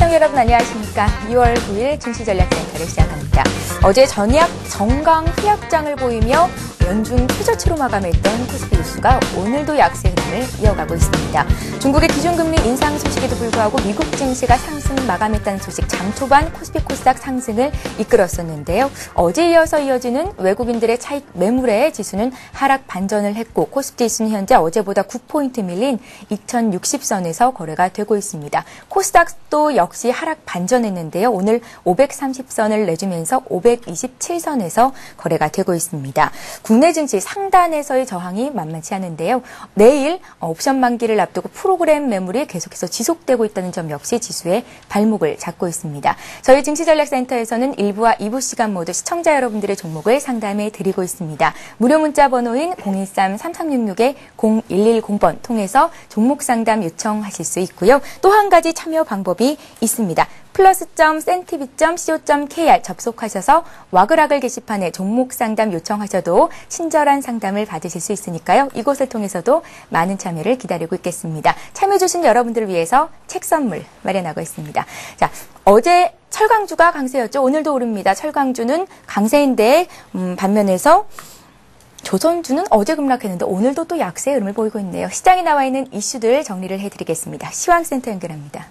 시청자 여러분 안녕하십니까. 2월 9일 증시전략센터를 시작합니다. 어제 전약 정강 후약장을 보이며 연중 최저치로 마감했던 코스피 지수가 오늘도 약세 흐름을 이어가고 있습니다. 중국의 기준금리 인상 소식에도 불구하고 미국 증시가 상승 마감했다는 소식, 장 초반 코스피 코스닥 상승을 이끌었었는데요. 어제 이어서 이어지는 외국인들의 차익 매물에 지수는 하락 반전을 했고 코스피 지수는 현재 어제보다 9포인트 밀린 2060선에서 거래가 되고 있습니다. 코스닥도 역시 하락 반전했는데요. 오늘 530선을 내주면서 527선에서 거래가 되고 있습니다. 국내 증시 상단에서의 저항이 만만치 않은데요. 내일 옵션 만기를 앞두고 프로그램 매물이 계속해서 지속되고 있다는 점 역시 지수의 발목을 잡고 있습니다. 저희 증시전략센터에서는 1부와 2부 시간 모두 시청자 여러분들의 종목을 상담해 드리고 있습니다. 무료 문자 번호인 013-3366-0110번 통해서 종목 상담 요청하실 수 있고요. 또 한 가지 참여 방법이 있습니다. plus.cntv.co.kr 접속하셔서 와글와글 게시판에 종목 상담 요청하셔도 친절한 상담을 받으실 수 있으니까요. 이곳을 통해서도 많은 참여를 기다리고 있겠습니다. 참여해주신 여러분들을 위해서 책 선물 마련하고 있습니다. 자, 어제 철강주가 강세였죠. 오늘도 오릅니다. 철강주는 강세인데 반면에서 조선주는 어제 급락했는데 오늘도 또 약세의 흐름을 보이고 있네요. 시장에 나와 있는 이슈들 정리를 해드리겠습니다. 시황센터 연결합니다.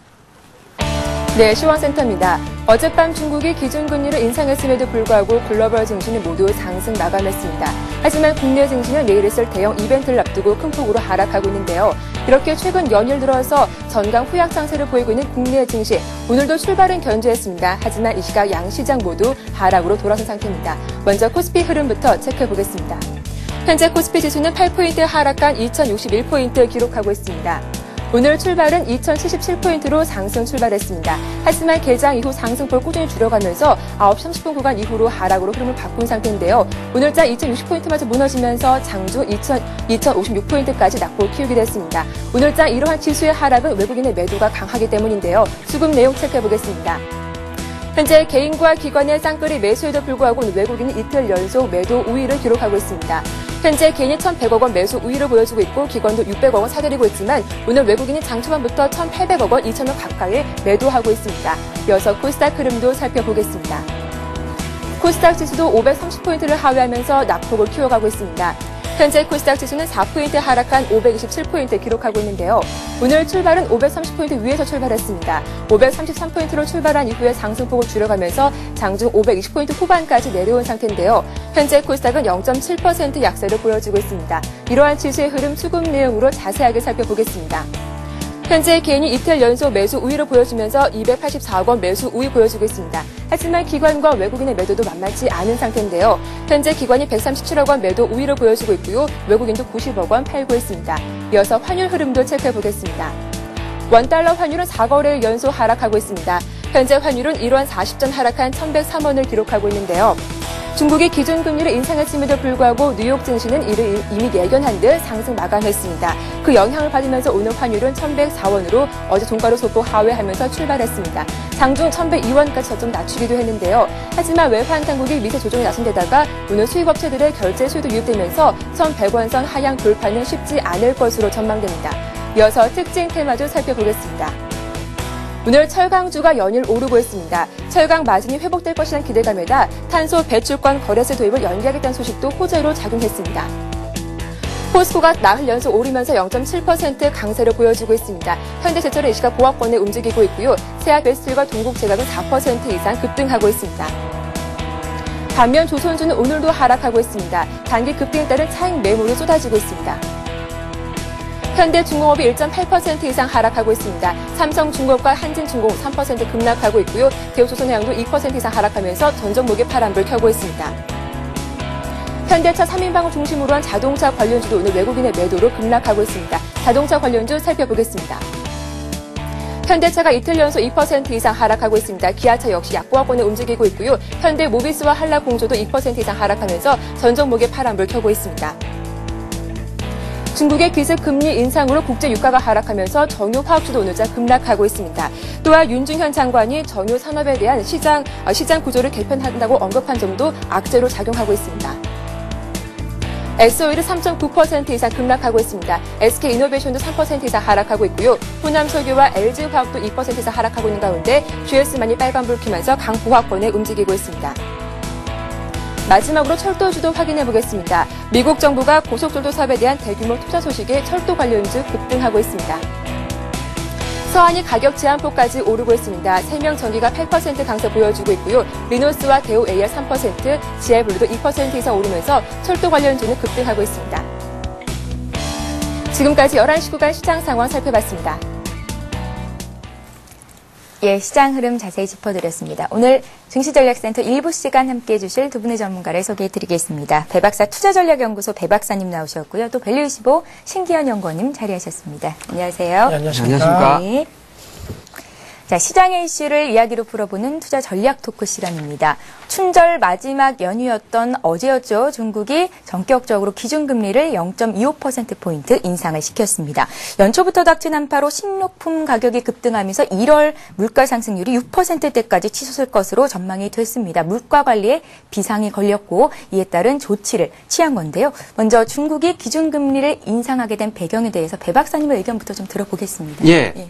네, 시황센터입니다. 어젯밤 중국이 기준금리를 인상했음에도 불구하고 글로벌 증시는 모두 상승 마감했습니다. 하지만 국내 증시는 내일 있을 대형 이벤트를 앞두고 큰 폭으로 하락하고 있는데요. 이렇게 최근 연일 들어서 전강 후약 상세를 보이고 있는 국내 증시, 오늘도 출발은 견조했습니다. 하지만 이 시각 양 시장 모두 하락으로 돌아선 상태입니다. 먼저 코스피 흐름부터 체크해보겠습니다. 현재 코스피 지수는 8포인트 하락한 2061포인트 기록하고 있습니다. 오늘 출발은 2077포인트로 상승 출발했습니다. 하지만 개장 이후 상승폭을 꾸준히 줄여가면서 9시 30분 구간 이후로 하락으로 흐름을 바꾼 상태인데요. 오늘자 2060포인트마저 무너지면서 장중 2056포인트까지 낙폭을 키우게 됐습니다. 오늘자 이러한 지수의 하락은 외국인의 매도가 강하기 때문인데요. 수급 내용 체크해보겠습니다. 현재 개인과 기관의 쌍끌이 매수에도 불구하고 외국인은 이틀 연속 매도 우위를 기록하고 있습니다. 현재 개인이 1,100억 원 매수 우위를 보여주고 있고 기관도 600억 원 사들이고 있지만 오늘 외국인이 장 초반부터 1,800억 원, 2,000억 가까이 매도하고 있습니다. 이어서 코스닥 흐름도 살펴보겠습니다. 코스닥 지수도 530포인트를 하회하면서 낙폭을 키워가고 있습니다. 현재 코스닥 지수는 4포인트 하락한 527포인트 기록하고 있는데요. 오늘 출발은 530포인트 위에서 출발했습니다. 533포인트로 출발한 이후에 상승폭을 줄여가면서 장중 520포인트 후반까지 내려온 상태인데요. 현재 코스닥은 0.7% 약세를 보여주고 있습니다. 이러한 지수의 흐름 수급 내용으로 자세하게 살펴보겠습니다. 현재 개인이 이틀 연속 매수 우위를 보여주면서 284억 원 매수 우위 보여주고 있습니다. 하지만 기관과 외국인의 매도도 만만치 않은 상태인데요. 현재 기관이 137억 원 매도 우위를 보여주고 있고요. 외국인도 90억 원 팔고 있습니다. 이어서 환율 흐름도 체크해보겠습니다. 원달러 환율은 4거래일 연속 하락하고 있습니다. 현재 환율은 1원 40전 하락한 1,103원을 기록하고 있는데요. 중국이 기준금리를 인상했음에도 불구하고 뉴욕 증시는 이를 이미 예견한 듯 상승 마감했습니다. 그 영향을 받으면서 오늘 환율은 1,104원으로 어제 종가로 소폭 하회하면서 출발했습니다. 장중 1,102원까지 좀 낮추기도 했는데요. 하지만 외환 당국이 미세 조정에 나선 데다가 오늘 수입업체들의 결제 수요도 유입되면서 1,100원선 하향 돌파는 쉽지 않을 것으로 전망됩니다. 이어서 특징 테마도 살펴보겠습니다. 오늘 철강주가 연일 오르고 있습니다. 철강 마진이 회복될 것이라는 기대감에다 탄소 배출권 거래세 도입을 연기하겠다는 소식도 호재로 작용했습니다. 포스코가 나흘 연속 오르면서 0.7% 강세를 보여주고 있습니다. 현대제철은 이 시각 보합권에 움직이고 있고요. 세아베스트와 동국제약은 4% 이상 급등하고 있습니다. 반면 조선주는 오늘도 하락하고 있습니다. 단기 급등에 따른 차익 매물이 쏟아지고 있습니다. 현대중공업이 1.8% 이상 하락하고 있습니다. 삼성중공업과 한진중공업 3% 급락하고 있고요. 대우조선해양도 2% 이상 하락하면서 전 종목의 파란불 켜고 있습니다. 현대차 3인방을 중심으로 한 자동차 관련주도 오늘 외국인의 매도로 급락하고 있습니다. 자동차 관련주 살펴보겠습니다. 현대차가 이틀 연속 2% 이상 하락하고 있습니다. 기아차 역시 약보합권에 움직이고 있고요. 현대모비스와 한라공조도 2% 이상 하락하면서 전 종목의 파란불 켜고 있습니다. 중국의 기습 금리 인상으로 국제 유가가 하락하면서 정유 화학주도 오늘자 급락하고 있습니다. 또한 윤중현 장관이 정유 산업에 대한 시장 구조를 개편한다고 언급한 점도 악재로 작용하고 있습니다. SO일은 3.9% 이상 급락하고 있습니다. SK이노베이션도 3% 이상 하락하고 있고요. 호남석유와 LG화학도 2% 이상 하락하고 있는 가운데 GS만이 빨간불 켜면서 강보합권에 움직이고 있습니다. 마지막으로 철도주도 확인해 보겠습니다. 미국 정부가 고속철도 사업에 대한 대규모 투자 소식에 철도 관련주 급등하고 있습니다. 서한이 가격 제한폭까지 오르고 있습니다. 생명전기가 8% 강세 보여주고 있고요. 리노스와 대우 AR 3%, GI블루도 2% 이상 오르면서 철도 관련주는 급등하고 있습니다. 지금까지 11시 구간 시장 상황 살펴봤습니다. 예, 시장 흐름 자세히 짚어드렸습니다. 오늘 증시전략센터 일부 시간 함께해 주실 두 분의 전문가를 소개해드리겠습니다. 배박사 투자전략연구소 배박사님 나오셨고요. 또 밸류25 신기현 연구원님 자리하셨습니다. 안녕하세요. 네, 안녕하십니까. 네. 자, 시장의 이슈를 이야기로 풀어보는 투자 전략 토크 시간입니다. 춘절 마지막 연휴였던 어제였죠. 중국이 전격적으로 기준금리를 0.25%포인트 인상을 시켰습니다. 연초부터 닥친 한파로 식료품 가격이 급등하면서 1월 물가 상승률이 6%대까지 치솟을 것으로 전망이 됐습니다. 물가 관리에 비상이 걸렸고 이에 따른 조치를 취한 건데요. 먼저 중국이 기준금리를 인상하게 된 배경에 대해서 배 박사님의 의견부터 좀 들어보겠습니다. 예. 예.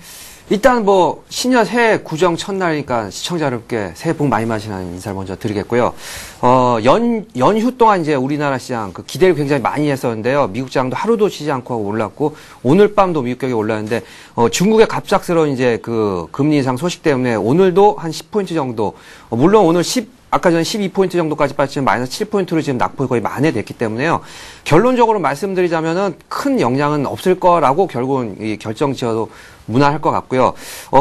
일단 뭐 신년 새해 구정 첫날이니까 시청자 여러분께 새해 복 많이 마시라는 인사를 먼저 드리겠고요. 연휴 동안 이제 우리나라 시장 그 기대를 굉장히 많이 했었는데요. 미국 시장도 하루도 쉬지 않고 올랐고 오늘 밤도 미국 경기 올랐는데 중국의 갑작스러운 이제 그 금리 인상 소식 때문에 오늘도 한 10포인트 정도 물론 오늘 아까 전에 12포인트 정도까지 빠지면 마이너스 7포인트로 지금 낙폭이 거의 만회됐기 때문에요. 결론적으로 말씀드리자면은 큰 영향은 없을 거라고 결국은 이 결정 지어도 무난할 것 같고요.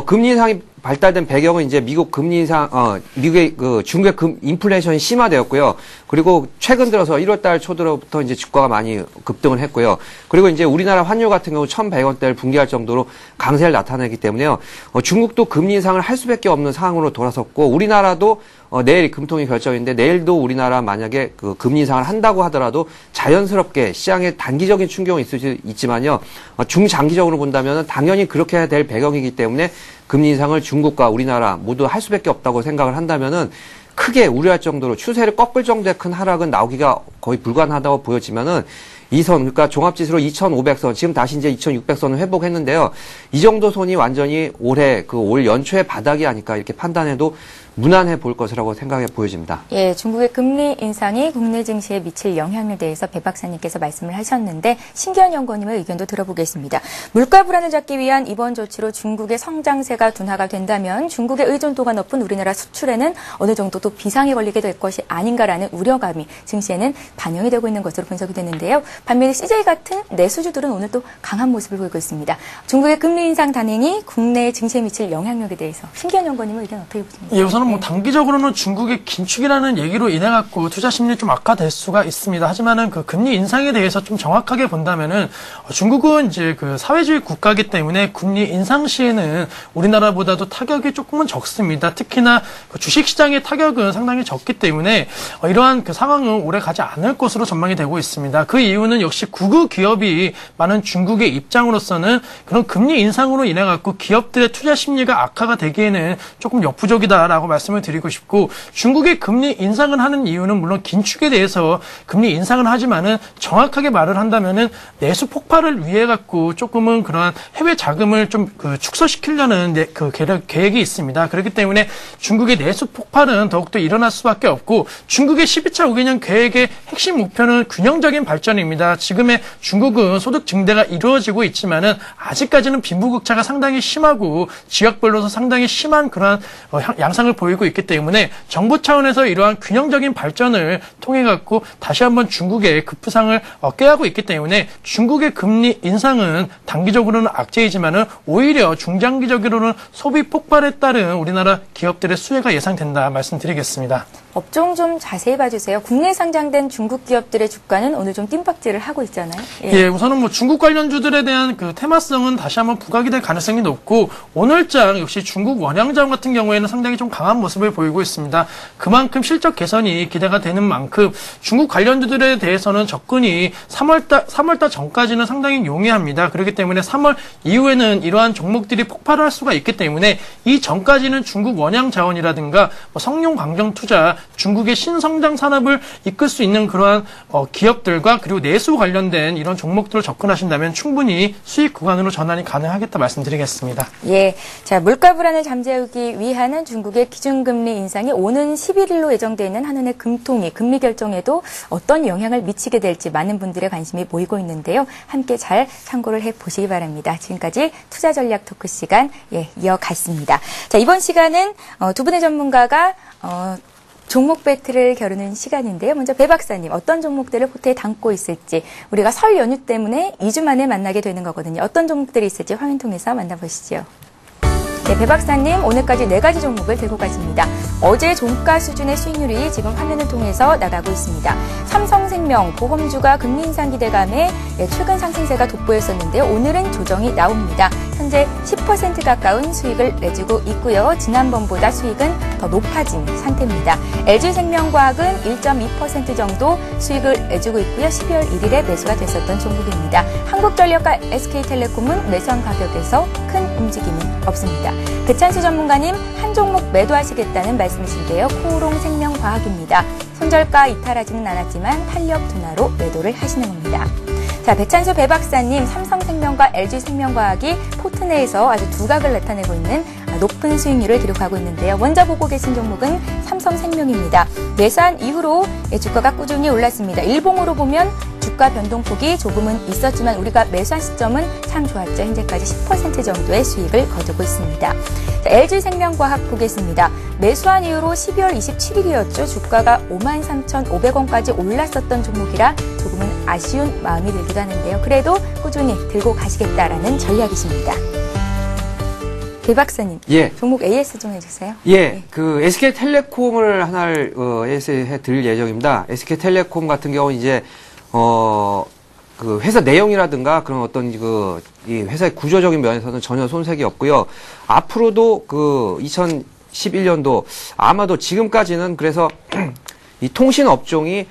금리 인상이 발달된 배경은 이제 미국 금리 인상, 미국의 중국의 인플레이션이 심화되었고요. 그리고 최근 들어서 1월달 초부터 이제 주가가 많이 급등을 했고요. 그리고 이제 우리나라 환율 같은 경우 1,100원대를 붕괴할 정도로 강세를 나타내기 때문에요. 중국도 금리 인상을 할 수밖에 없는 상황으로 돌아섰고 우리나라도 내일 금통위 결정인데 내일도 우리나라 만약에 그 금리 인상을 한다고 하더라도 자연스럽게 시장에 단기적인 충격은 있을 수 있지만요. 중장기적으로 본다면 당연히 그렇게 해야 될 배경이기 때문에 금리 인상을 중국과 우리나라 모두 할 수밖에 없다고 생각을 한다면은 크게 우려할 정도로 추세를 꺾을 정도의 큰 하락은 나오기가 거의 불가능하다고 보여지면은 이 선, 그러니까 종합지수로 2,500선, 지금 다시 이제 2,600선을 회복했는데요. 이 정도 선이 완전히 올해 올 연초의 바닥이 아닐까 이렇게 판단해도 무난해 볼 것이라고 생각해 보여집니다. 예, 중국의 금리 인상이 국내 증시에 미칠 영향에 대해서 배 박사님께서 말씀을 하셨는데 신기현 연구원님의 의견도 들어보겠습니다. 물가 불안을 잡기 위한 이번 조치로 중국의 성장세가 둔화가 된다면 중국의 의존도가 높은 우리나라 수출에는 어느 정도 또 비상이 걸리게 될 것이 아닌가라는 우려감이 증시에는 반영이 되고 있는 것으로 분석이 되는데요. 반면에 CJ 같은 내수주들은 오늘 또 강한 모습을 보이고 있습니다. 중국의 금리 인상 단행이 국내 증시에 미칠 영향력에 대해서 신기현 연구원님의 의견 어떻게 보십니까? 예, 우선은 뭐 단기적으로는 중국의 긴축이라는 얘기로 인해 갖고 투자 심리 좀 악화될 수가 있습니다. 하지만은 그 금리 인상에 대해서 좀 정확하게 본다면은 중국은 이제 그 사회주의 국가이기 때문에 금리 인상 시에는 우리나라보다도 타격이 조금은 적습니다. 특히나 그 주식 시장의 타격은 상당히 적기 때문에 이러한 그 상황은 오래 가지 않을 것으로 전망이 되고 있습니다. 그 이유는 역시 국유 기업이 많은 중국의 입장으로서는 그런 금리 인상으로 인해 갖고 기업들의 투자 심리가 악화가 되기에는 조금 역부족이다라고 말씀을 드리고 싶고, 중국의 금리 인상을 하는 이유는 물론 긴축에 대해서 금리 인상을 하지만은 정확하게 말을 한다면은 내수 폭발을 위해 갖고 조금은 그러한 해외 자금을 좀 축소시키려는 계획이 있습니다. 그렇기 때문에 중국의 내수 폭발은 더욱더 일어날 수밖에 없고, 중국의 12차 5개년 계획의 핵심 목표는 균형적인 발전입니다. 지금의 중국은 소득 증대가 이루어지고 있지만은 아직까지는 빈부격차가 상당히 심하고 지역별로서 상당히 심한 그러한 양상을 보이고 있기 때문에 정부 차원에서 이러한 균형적인 발전을 통해 갖고 다시 한번 중국의 급부상을 꾀하고 있기 때문에 중국의 금리 인상은 단기적으로는 악재이지만은 오히려 중장기적으로는 소비 폭발에 따른 우리나라 기업들의 수혜가 예상된다 말씀드리겠습니다. 업종 좀 자세히 봐주세요. 국내 상장된 중국 기업들의 주가는 오늘 좀 뜀박질을 하고 있잖아요. 예, 우선은 뭐 중국 관련주들에 대한 그 테마성은 다시 한번 부각이 될 가능성이 높고, 오늘장 역시 중국 원양자원 같은 경우에는 상당히 좀 강한 모습을 보이고 있습니다. 그만큼 실적 개선이 기대가 되는 만큼 중국 관련주들에 대해서는 접근이 3월달 전까지는 상당히 용이합니다. 그렇기 때문에 3월 이후에는 이러한 종목들이 폭발할 수가 있기 때문에 이 전까지는 중국 원양자원이라든가 성룡 광정투자, 중국의 신성장 산업을 이끌 수 있는 그러한 기업들과 그리고 매수 관련된 이런 종목들을 접근하신다면 충분히 수익 구간으로 전환이 가능하겠다 말씀드리겠습니다. 예. 자, 물가 불안을 잠재우기 위한 중국의 기준금리 인상이 오는 11일로 예정되어 있는 한은의 금통위 금리 결정에도 어떤 영향을 미치게 될지 많은 분들의 관심이 모이고 있는데요. 함께 잘 참고를 해보시기 바랍니다. 지금까지 투자 전략 토크 시간 이어갔습니다. 자, 이번 시간은 두 분의 전문가가 종목 배틀을 겨루는 시간인데요. 먼저 배 박사님, 어떤 종목들을 포트에 담고 있을지, 우리가 설 연휴 때문에 2주 만에 만나게 되는 거거든요. 어떤 종목들이 있을지 화면 통해서 만나보시죠. 네, 배 박사님, 오늘까지 4가지 종목을 들고 가십니다. 어제 종가 수준의 수익률이 지금 화면을 통해서 나가고 있습니다. 삼성생명, 보험주가 금리 인상 기대감에 최근 상승세가 돋보였었는데요. 오늘은 조정이 나옵니다. 현재 10% 가까운 수익을 내주고 있고요. 지난번보다 수익은 더 높아진 상태입니다. LG생명과학은 1.2% 정도 수익을 내주고 있고요. 12월 1일에 매수가 됐었던 종목입니다. 한국전력과 SK텔레콤은 매수한 가격에서 큰 움직임은 없습니다. 배찬수 전문가님, 한 종목 매도하시겠다는 말씀이신데요. 코오롱생명과학입니다. 손절가 이탈하지는 않았지만 탄력 둔화로 매도를 하시는 겁니다. 자, 배찬수 배 박사님, 삼성생명과 LG생명과학이 포트 내에서 아주 두각을 나타내고 있는 높은 수익률을 기록하고 있는데요. 먼저 보고 계신 종목은 삼성생명입니다. 매수한 이후로 주가가 꾸준히 올랐습니다. 일봉으로 보면 주가 변동폭이 조금은 있었지만 우리가 매수한 시점은 참 좋았죠. 현재까지 10% 정도의 수익을 거두고 있습니다. 자, LG생명과학 보겠습니다. 매수한 이후로 12월 27일이었죠. 주가가 53,500원까지 올랐었던 종목이라 조금은 아쉬운 마음이 들기도 하는데요. 그래도 꾸준히 들고 가시겠다라는 전략이십니다. 배 박사님, 종목 AS 좀 해주세요. 그 SK텔레콤을 하나를 AS 해드릴 예정입니다. SK텔레콤 같은 경우는 이제 그 회사 내용이라든가 그런 어떤 이 회사의 구조적인 면에서는 전혀 손색이 없고요. 앞으로도 그 2011년도 아마도 지금까지는 그래서 이 통신 업종이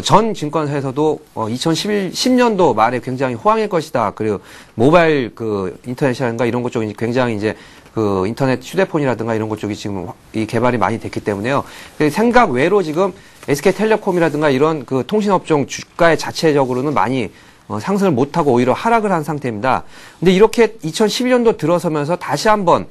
전 증권사에서도 2010년도 말에 굉장히 호황일 것이다. 그리고 모바일 그 인터넷이라든가 이런 것 쪽이 굉장히 이제 그 인터넷 휴대폰이라든가 이런 것 쪽이 지금 이 개발이 많이 됐기 때문에요. 생각 외로 지금 SK텔레콤이라든가 이런 그 통신업종 주가의 자체적으로는 많이 상승을 못하고 오히려 하락을 한 상태입니다. 근데 이렇게 2011년도 들어서면서 다시 한번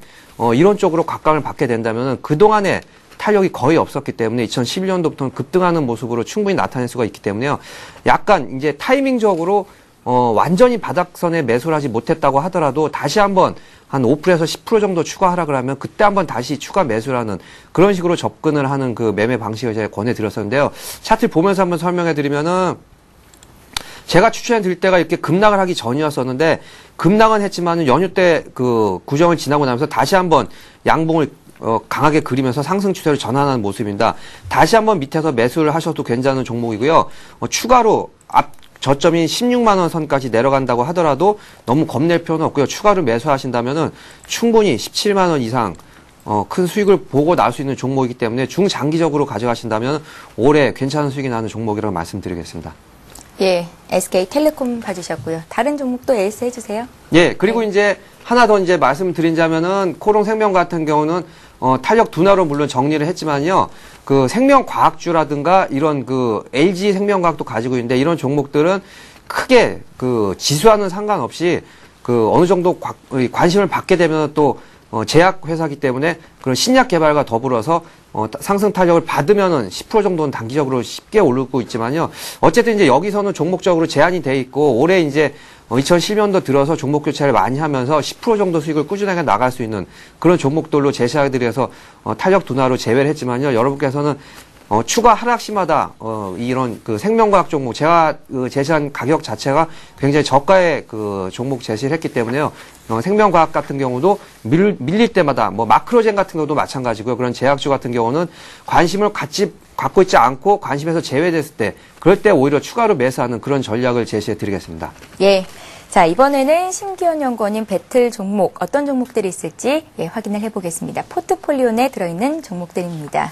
이런 쪽으로 각광을 받게 된다면 그동안에 탄력이 거의 없었기 때문에 2011년도부터는 급등하는 모습으로 충분히 나타낼 수가 있기 때문에요. 약간 이제 타이밍적으로 완전히 바닥선에 매수를 하지 못했다고 하더라도 다시 한번 한 5%에서 10% 정도 추가 하락을 하면 그때 한번 다시 추가 매수를 하는 그런 식으로 접근을 하는 그 매매 방식을 제가 권해드렸었는데요. 차트를 보면서 한번 설명해드리면은 제가 추천해드릴 때가 이렇게 급락을 하기 전이었었는데 급락은 했지만은 연휴 때 그 구정을 지나고 나면서 다시 한번 양봉을 강하게 그리면서 상승 추세로 전환하는 모습입니다. 다시 한번 밑에서 매수를 하셔도 괜찮은 종목이고요. 추가로 저점인 16만 원 선까지 내려간다고 하더라도 너무 겁낼 필요는 없고요. 추가로 매수하신다면은 충분히 17만 원 이상 큰 수익을 보고 나올 수 있는 종목이기 때문에 중장기적으로 가져가신다면 올해 괜찮은 수익이 나는 종목이라고 말씀드리겠습니다. 예, SK텔레콤 봐주셨고요. 다른 종목도 AS 해주세요. 예, 그리고 이제 하나 더 이제 말씀드리자면은 코롱생명 같은 경우는 탄력 둔화로 물론 정리를 했지만요. 그 생명과학주라든가 이런 그 LG 생명과학도 가지고 있는데 이런 종목들은 크게 그 지수와는 상관없이 그 어느 정도 관심을 받게 되면 또 제약 회사이기 때문에 그런 신약 개발과 더불어서 상승 탄력을 받으면은 10% 정도는 단기적으로 쉽게 오르고 있지만요. 어쨌든 이제 여기서는 종목적으로 제한이 돼 있고 올해 이제 2010년도 들어서 종목 교체를 많이 하면서 10% 정도 수익을 꾸준하게 나갈 수 있는 그런 종목들로 제시하드려서 탄력 둔화로 제외를 했지만요. 여러분께서는 추가 하락시마다 이런 그 생명과학 종목 제가 제시한 가격 자체가 굉장히 저가의 그 종목 제시를 했기 때문에요. 생명과학 같은 경우도 밀릴 때마다 뭐 마크로젠 같은 경우도 마찬가지고요. 그런 제약주 같은 경우는 관심을 갖고 있지 않고 관심에서 제외됐을 때 그럴 때 오히려 추가로 매수하는 그런 전략을 제시해 드리겠습니다. 예. 자, 이번에는 심기현 연구원님 배틀 종목 어떤 종목들이 있을지 확인을 해보겠습니다. 포트폴리오 내에 들어있는 종목들입니다.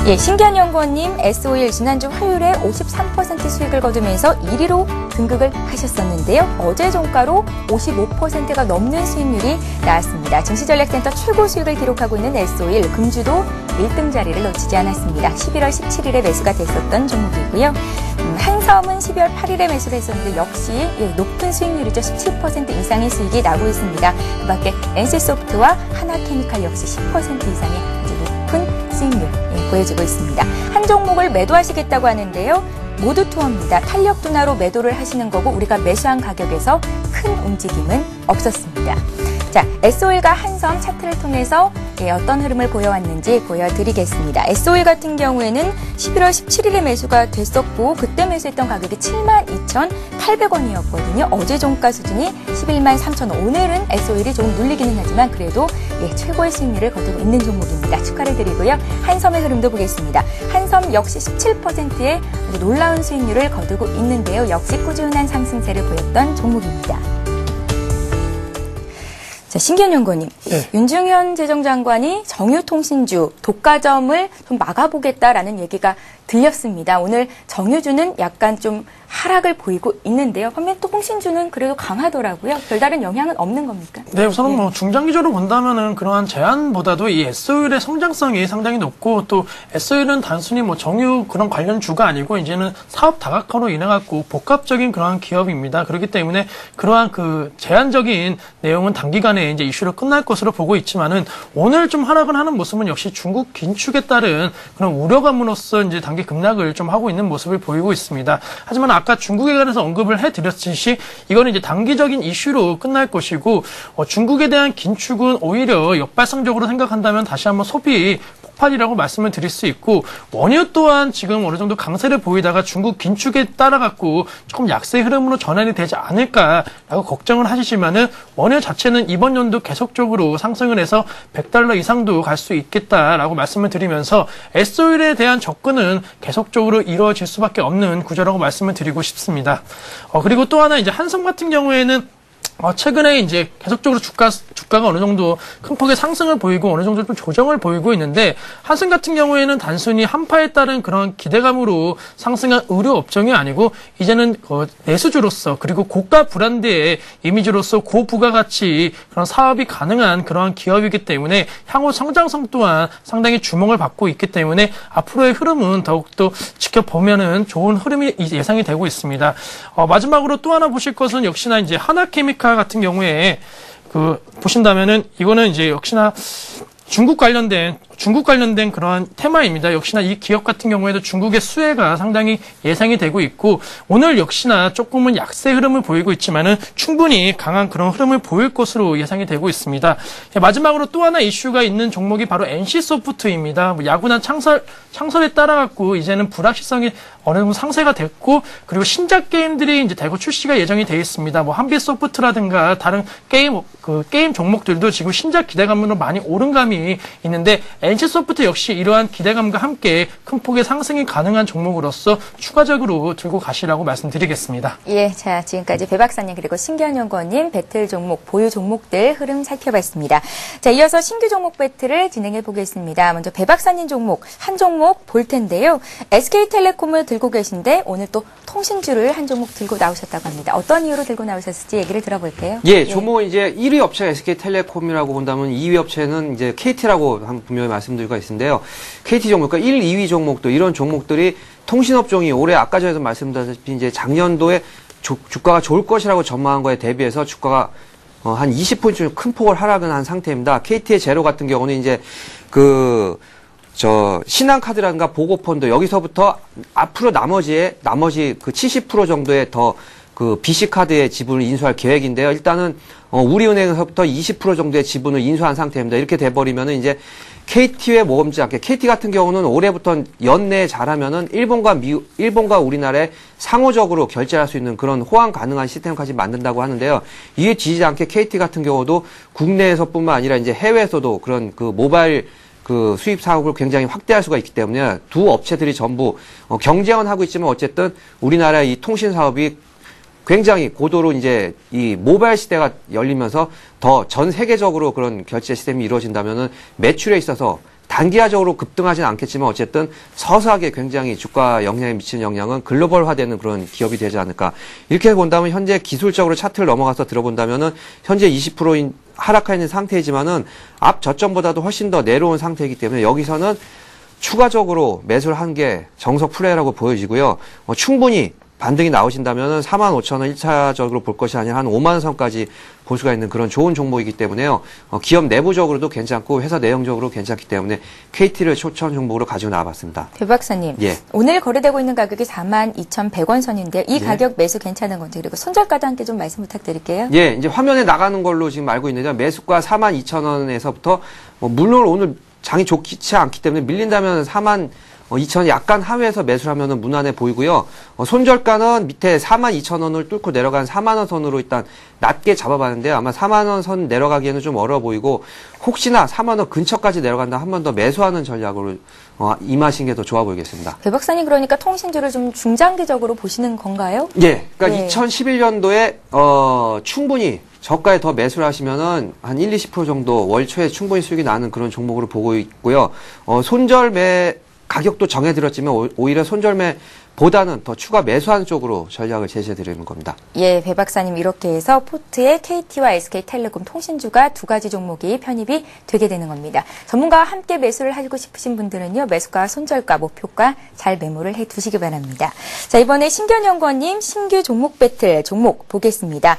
예, 신기한 연구원님, S-오일 지난주 화요일에 53% 수익을 거두면서 1위로 등극을 하셨었는데요. 어제 종가로 55%가 넘는 수익률이 나왔습니다. 증시전략센터 최고 수익을 기록하고 있는 S-오일, 금주도 1등 자리를 놓치지 않았습니다. 11월 17일에 매수가 됐었던 종목이고요. 한섬은 12월 8일에 매수를 했었는데 역시 높은 수익률이죠. 17% 이상의 수익이 나고 있습니다. 그 밖에 NC소프트와 하나케미칼 역시 10% 이상의 높은 수익률 보여지고 있습니다. 한 종목을 매도하시겠다고 하는데요. 모두 투어입니다. 탄력 둔화로 매도를 하시는 거고 우리가 매수한 가격에서 큰 움직임은 없었습니다. 자, S-오일과 한섬 차트를 통해서 어떤 흐름을 보여왔는지 보여드리겠습니다. S-오일 같은 경우에는 11월 17일에 매수가 됐었고 그때 매수했던 가격이 72,800원이었거든요. 어제 종가 수준이 113,000원. 오늘은 S-오일이 조금 눌리기는 하지만 그래도 최고의 수익률을 거두고 있는 종목입니다. 축하를 드리고요. 한섬의 흐름도 보겠습니다. 한섬 역시 17%의 놀라운 수익률을 거두고 있는데요. 역시 꾸준한 상승세를 보였던 종목입니다. 자, 신기한 연구원님, 네. 윤중현 재정장관이 정유통신주, 독과점을 좀 막아보겠다라는 얘기가 들렸습니다. 오늘 정유주는 약간 좀 하락을 보이고 있는데요. 반면 또 통신주는 그래도 강하더라고요. 별다른 영향은 없는 겁니까? 네, 우선은 뭐 중장기적으로 본다면은 그러한 제한보다도 이 S-오일의 성장성이 상당히 높고 또 S-오일은 단순히 뭐 정유 그런 관련 주가 아니고 이제는 사업 다각화로 인해 갖고 복합적인 그러한 기업입니다. 그렇기 때문에 그러한 그 제한적인 내용은 단기간에 이제 이슈로 끝날 것으로 보고 있지만은 오늘 좀 하락을 하는 모습은 역시 중국 긴축에 따른 그런 우려감으로써 이제 단기 급락을 좀 하고 있는 모습을 보이고 있습니다. 하지만 아까 중국에 관해서 언급을 해드렸듯이 이거는 이제 단기적인 이슈로 끝날 것이고 중국에 대한 긴축은 오히려 역발상적으로 생각한다면 다시 한번 소비 폭발이라고 말씀을 드릴 수 있고 원유 또한 지금 어느 정도 강세를 보이다가 중국 긴축에 따라갖고 조금 약세 흐름으로 전환이 되지 않을까라고 걱정을 하시지만은 원유 자체는 이번 연도 계속적으로 상승을 해서 $100 이상도 갈 수 있겠다라고 말씀을 드리면서 S-오일에 대한 접근은 계속적으로 이루어질 수밖에 없는 구조라고 말씀을 드리고 싶습니다. 그리고 또 하나 이제 한섬 같은 경우에는 최근에 이제 계속적으로 주가가 어느 정도 큰 폭의 상승을 보이고 어느 정도 좀 조정을 보이고 있는데 한섬 같은 경우에는 단순히 한파에 따른 그런 기대감으로 상승한 의류 업종이 아니고 이제는 내수주로서 그리고 고가 브랜드의 이미지로서 고부가가치 그런 사업이 가능한 그러한 기업이기 때문에 향후 성장성 또한 상당히 주목을 받고 있기 때문에 앞으로의 흐름은 더욱더 지켜보면은 좋은 흐름이 예상이 되고 있습니다. 마지막으로 또 하나 보실 것은 역시나 이제 하나케미칼 같은 경우에 보신다면은 이거는 이제 역시나 중국 관련된 그러한 테마입니다. 역시나 이 기업 같은 경우에도 중국의 수혜가 상당히 예상이 되고 있고 오늘 역시나 조금은 약세 흐름을 보이고 있지만은 충분히 강한 그런 흐름을 보일 것으로 예상이 되고 있습니다. 마지막으로 또 하나 이슈가 있는 종목이 바로 NC소프트입니다. 야구단 창설에 따라 갖고 이제는 불확실성이 어느 정도 상쇄가 됐고 그리고 신작 게임들이 이제 대거 출시가 예정이 되어 있습니다. 뭐 한빛소프트라든가 다른 게임 종목들도 지금 신작 기대감으로 많이 오른 감이 있는데 NC소프트 역시 이러한 기대감과 함께 큰 폭의 상승이 가능한 종목으로서 추가적으로 들고 가시라고 말씀드리겠습니다. 예, 자 지금까지 배 박사님 그리고 신기한 연구원님 배틀 종목, 보유 종목들 흐름 살펴봤습니다. 자, 이어서 신규 종목 배틀을 진행해 보겠습니다. 먼저 배 박사님 종목 한 종목 볼 텐데요. SK텔레콤을 들고 계신데 오늘 또 통신주를 한 종목 들고 나오셨다고 합니다. 어떤 이유로 들고 나오셨을지 얘기를 들어볼게요. 예, 종목은 이제 1위 업체가 SK텔레콤이라고 본다면 2위 업체는 이제 KT라고 분명히 말씀드릴 있는데요. KT 종목, 그러니까 1, 2위 종목도 이런 종목들이 통신업종이 올해 아까 전에도 말씀드렸다시피 이제 작년도에 주가가 좋을 것이라고 전망한 거에 대비해서 주가가 한 20%쯤 큰 폭을 하락은 한 상태입니다. KT의 제로 같은 경우는 이제 신한카드라든가 보고펀드 여기서부터 앞으로 나머지 그 70% 정도의 더 BC카드의 지분을 인수할 계획인데요. 일단은 우리은행에서부터 20% 정도의 지분을 인수한 상태입니다. 이렇게 돼버리면은 이제 KT에 모험지 않게 KT 같은 경우는 올해부터 연내에 잘하면은 일본과 우리나라에 상호적으로 결제할 수 있는 그런 호환 가능한 시스템까지 만든다고 하는데요. 이에 지지지 않게 KT 같은 경우도 국내에서뿐만 아니라 이제 해외에서도 그런 모바일 수입 사업을 굉장히 확대할 수가 있기 때문에 두 업체들이 전부 경쟁은 하고 있지만 어쨌든 우리나라의 이 통신 사업이 굉장히 고도로 이제 이 모바일 시대가 열리면서 더 전 세계적으로 그런 결제 시스템이 이루어진다면은 매출에 있어서 단기화적으로 급등하지는 않겠지만 어쨌든 서서하게 굉장히 주가 영향에 미치는 영향은 글로벌화되는 그런 기업이 되지 않을까. 이렇게 본다면 현재 기술적으로 차트를 넘어가서 들어본다면은 현재 20%인 하락해 있는 상태이지만은 앞 저점보다도 훨씬 더 내려온 상태이기 때문에 여기서는 추가적으로 매수를 한 게 정석 플레이라고 보여지고요. 충분히 반등이 나오신다면 45,000원 1차적으로 볼 것이 아니라 한 5만 원 선까지 볼 수가 있는 그런 좋은 종목이기 때문에요. 기업 내부적으로도 괜찮고 회사 내용적으로 괜찮기 때문에 KT를 초점 종목으로 가지고 나와봤습니다. 배 박사님, 예. 오늘 거래되고 있는 가격이 42,100원 선인데요. 이 예. 가격 매수 괜찮은 건지 그리고 손절가도 함께 좀 말씀 부탁드릴게요. 예, 이제 화면에 나가는 걸로 지금 알고 있는데 매수가 42,000원에서부터 물론 오늘 장이 좋지 않기 때문에 밀린다면 42,000원 약간 하회해서 매수를 하면은 무난해 보이고요. 손절가는 밑에 42,000원을 뚫고 내려간 4만원 선으로 일단 낮게 잡아봤는데요. 아마 4만원 선 내려가기에는 좀 어려워 보이고 혹시나 4만원 근처까지 내려간다 한 번 더 매수하는 전략으로 임하신 게 더 좋아 보이겠습니다. 배 박사님 그러니까 통신주를 좀 중장기적으로 보시는 건가요? 예, 그러니까 네. 2011년도에 충분히 저가에 더 매수를 하시면은 한 1-20% 정도 월 초에 충분히 수익이 나는 그런 종목으로 보고 있고요. 손절매 가격도 정해드렸지만 오히려 손절매보다는 더 추가 매수하는 쪽으로 전략을 제시해드리는 겁니다. 예, 배 박사님 이렇게 해서 포트의 KT와 SK텔레콤 통신주가 두 가지 종목이 편입이 되게 되는 겁니다. 전문가와 함께 매수를 하고 싶으신 분들은요. 매수가, 손절가, 목표가 잘 메모를 해두시기 바랍니다. 자, 이번에 신견연구원님 신규 종목 배틀 종목 보겠습니다.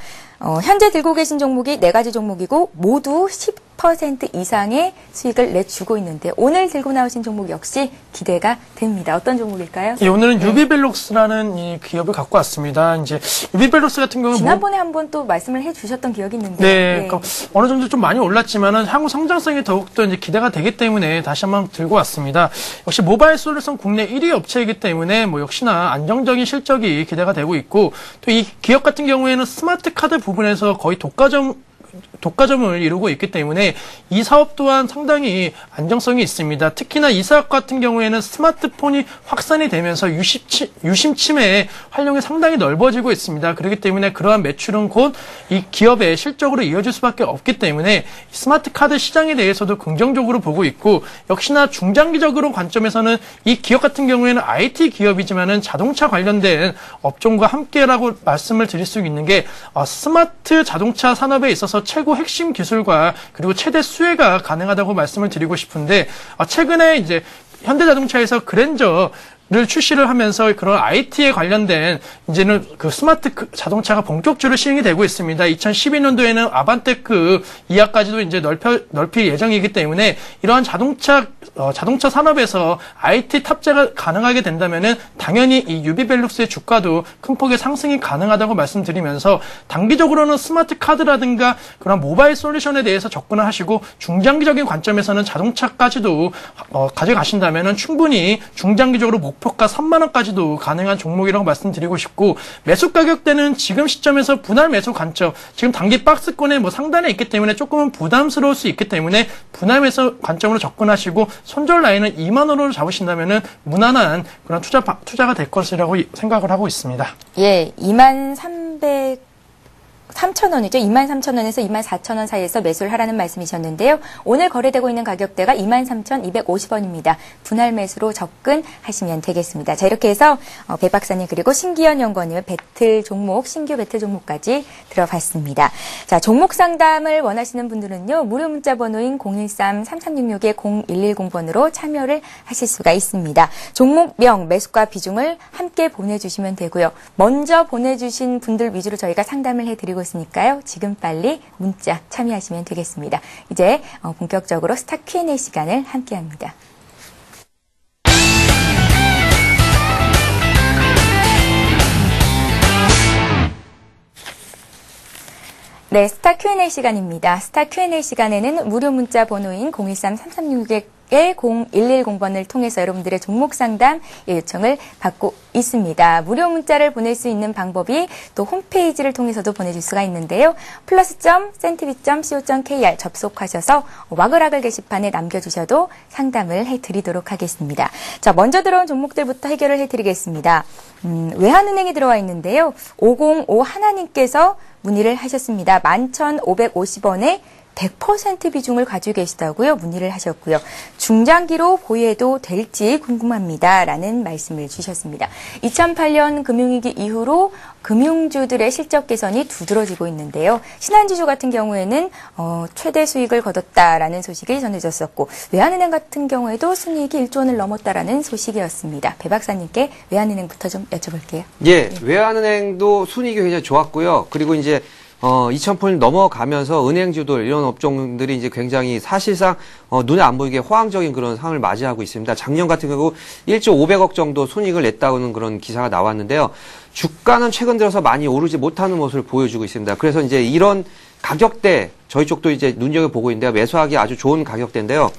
현재 들고 계신 종목이 4가지 종목이고 모두 10% 이상의 수익을 내주고 있는데 오늘 들고 나오신 종목 역시 기대가 됩니다. 어떤 종목일까요? 예, 오늘은 유비벨록스라는 이 기업을 갖고 왔습니다. 이제 유비벨록스 같은 경우는 지난번에 한번 또 말씀을 해주셨던 기억이 있는데 네, 그러니까 어느 정도 좀 많이 올랐지만은 향후 성장성이 더욱더 이제 기대가 되기 때문에 다시 한번 들고 왔습니다. 역시 모바일 솔루션 국내 1위 업체이기 때문에 뭐 역시나 안정적인 실적이 기대가 되고 있고 또 이 기업 같은 경우에는 스마트 카드 부분에서 거의 독과점을 이루고 있기 때문에 이 사업 또한 상당히 안정성이 있습니다. 특히나 이 사업 같은 경우에는 스마트폰이 확산이 되면서 유심침의 활용이 상당히 넓어지고 있습니다. 그렇기 때문에 그러한 매출은 곧 이 기업의 실적으로 이어질 수밖에 없기 때문에 스마트 카드 시장에 대해서도 긍정적으로 보고 있고 역시나 중장기적으로 관점에서는 이 기업 같은 경우에는 IT 기업이지만은 자동차 관련된 업종과 함께라고 말씀을 드릴 수 있는 게 스마트 자동차 산업에 있어서 최고 핵심 기술과 그리고 최대 수혜가 가능하다고 말씀을 드리고 싶은데 최근에 이제 현대자동차에서 그랜저를 출시를 하면서 그런 IT에 관련된 이제는 그 스마트 자동차가 본격적으로 시행이 되고 있습니다. 2012년도에는 아반떼급 이하까지도 이제 넓힐 예정이기 때문에 이러한 자동차 산업에서 IT 탑재가 가능하게 된다면은 당연히 이 유비벨룩스의 주가도 큰 폭의 상승이 가능하다고 말씀드리면서 단기적으로는 스마트 카드라든가 그런 모바일 솔루션에 대해서 접근을 하시고 중장기적인 관점에서는 자동차까지도 가져가신다면은 충분히 중장기적으로 목표가 3만 원까지도 가능한 종목이라고 말씀드리고 싶고 매수 가격대는 지금 시점에서 분할 매수 관점 지금 단기 박스권의 뭐 상단에 있기 때문에 조금은 부담스러울 수 있기 때문에 분할 매수 관점으로 접근하시고 손절 라인은 2만 원으로 잡으신다면은 무난한 그런 투자가 될 것이라고 생각을 하고 있습니다. 예, 23,300원이죠. 23,000원에서 24,000원 사이에서 매수를 하라는 말씀이셨는데요. 오늘 거래되고 있는 가격대가 23,250원입니다. 분할 매수로 접근하시면 되겠습니다. 자, 이렇게 해서 배 박사님 그리고 신기현 연구원님의 배틀 종목, 신규 배틀 종목까지 들어봤습니다. 자, 종목 상담을 원하시는 분들은요. 무료 문자 번호인 013-3366-0110번으로 참여를 하실 수가 있습니다. 종목명, 매수가 비중을 함께 보내주시면 되고요. 먼저 보내주신 분들 위주로 저희가 상담을 해드리고 있으니까요. 지금 빨리 문자 참여하시면 되겠습니다. 이제 본격적으로 스타 Q&A 시간을 함께합니다. 네, 스타 Q&A 시간입니다. 스타 Q&A 시간에는 무료 문자 번호인 013-3366-0110번을 통해서 여러분들의 종목 상담 요청을 받고 있습니다. 무료 문자를 보낼 수 있는 방법이 또 홈페이지를 통해서도 보내줄 수가 있는데요. plus.cntv.co.kr 접속하셔서 와글와글 게시판에 남겨주셔도 상담을 해드리도록 하겠습니다. 자, 먼저 들어온 종목들부터 해결을 해드리겠습니다. 외환은행에 들어와 있는데요. 505 하나님께서 문의를 하셨습니다. 11,550원에 100% 비중을 가지고 계시다고요? 문의를 하셨고요. 중장기로 보유해도 될지 궁금합니다라는 말씀을 주셨습니다. 2008년 금융위기 이후로 금융주들의 실적 개선이 두드러지고 있는데요. 신한지주 같은 경우에는 최대 수익을 거뒀다라는 소식이 전해졌었고 외환은행 같은 경우에도 순이익이 1조 원을 넘었다라는 소식이었습니다. 배 박사님께 외환은행부터 좀 여쭤볼게요. 예, 외환은행도 순이익이 굉장히 좋았고요. 그리고 이제 2000폰을 넘어가면서 은행주들 이런 업종들이 이제 굉장히 사실상 눈에 안 보이게 호황적인 그런 상황을 맞이하고 있습니다. 작년 같은 경우 1조 500억 정도 순이익을 냈다는 그런 기사가 나왔는데요. 주가는 최근 들어서 많이 오르지 못하는 모습을 보여주고 있습니다. 그래서 이제 이런 가격대 저희 쪽도 이제 눈여겨보고 있는데요. 매수하기 아주 좋은 가격대인데요.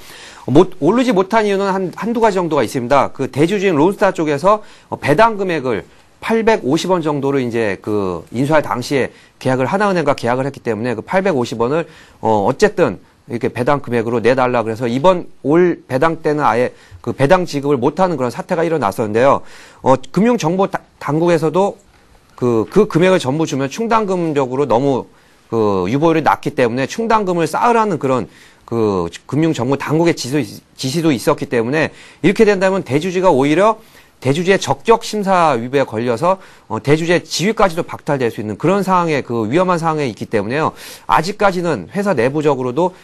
오르지 못한 이유는 한두 가지 정도가 있습니다. 그 대주주인 론스타 쪽에서 배당 금액을 850원 정도로 이제 그 인수할 당시에 계약을 하나은행과 계약을 했기 때문에 그 850원을 어쨌든 이렇게 배당 금액으로 내달라 그래서 이번 올 배당 때는 아예 그 배당 지급을 못하는 그런 사태가 일어났었는데요. 금융정보당국에서도 그 금액을 전부 주면 충당금적으로 너무 그 유보율이 낮기 때문에 충당금을 쌓으라는 그런 그 금융정보당국의 지시도 있었기 때문에 이렇게 된다면 대주주가 오히려 대주주의 적격 심사 위배에 걸려서 대주주의 지위까지도 박탈될 수 있는 그런 상황에 그 위험한 상황에 있기 때문에요. 아직까지는 회사 내부적으로도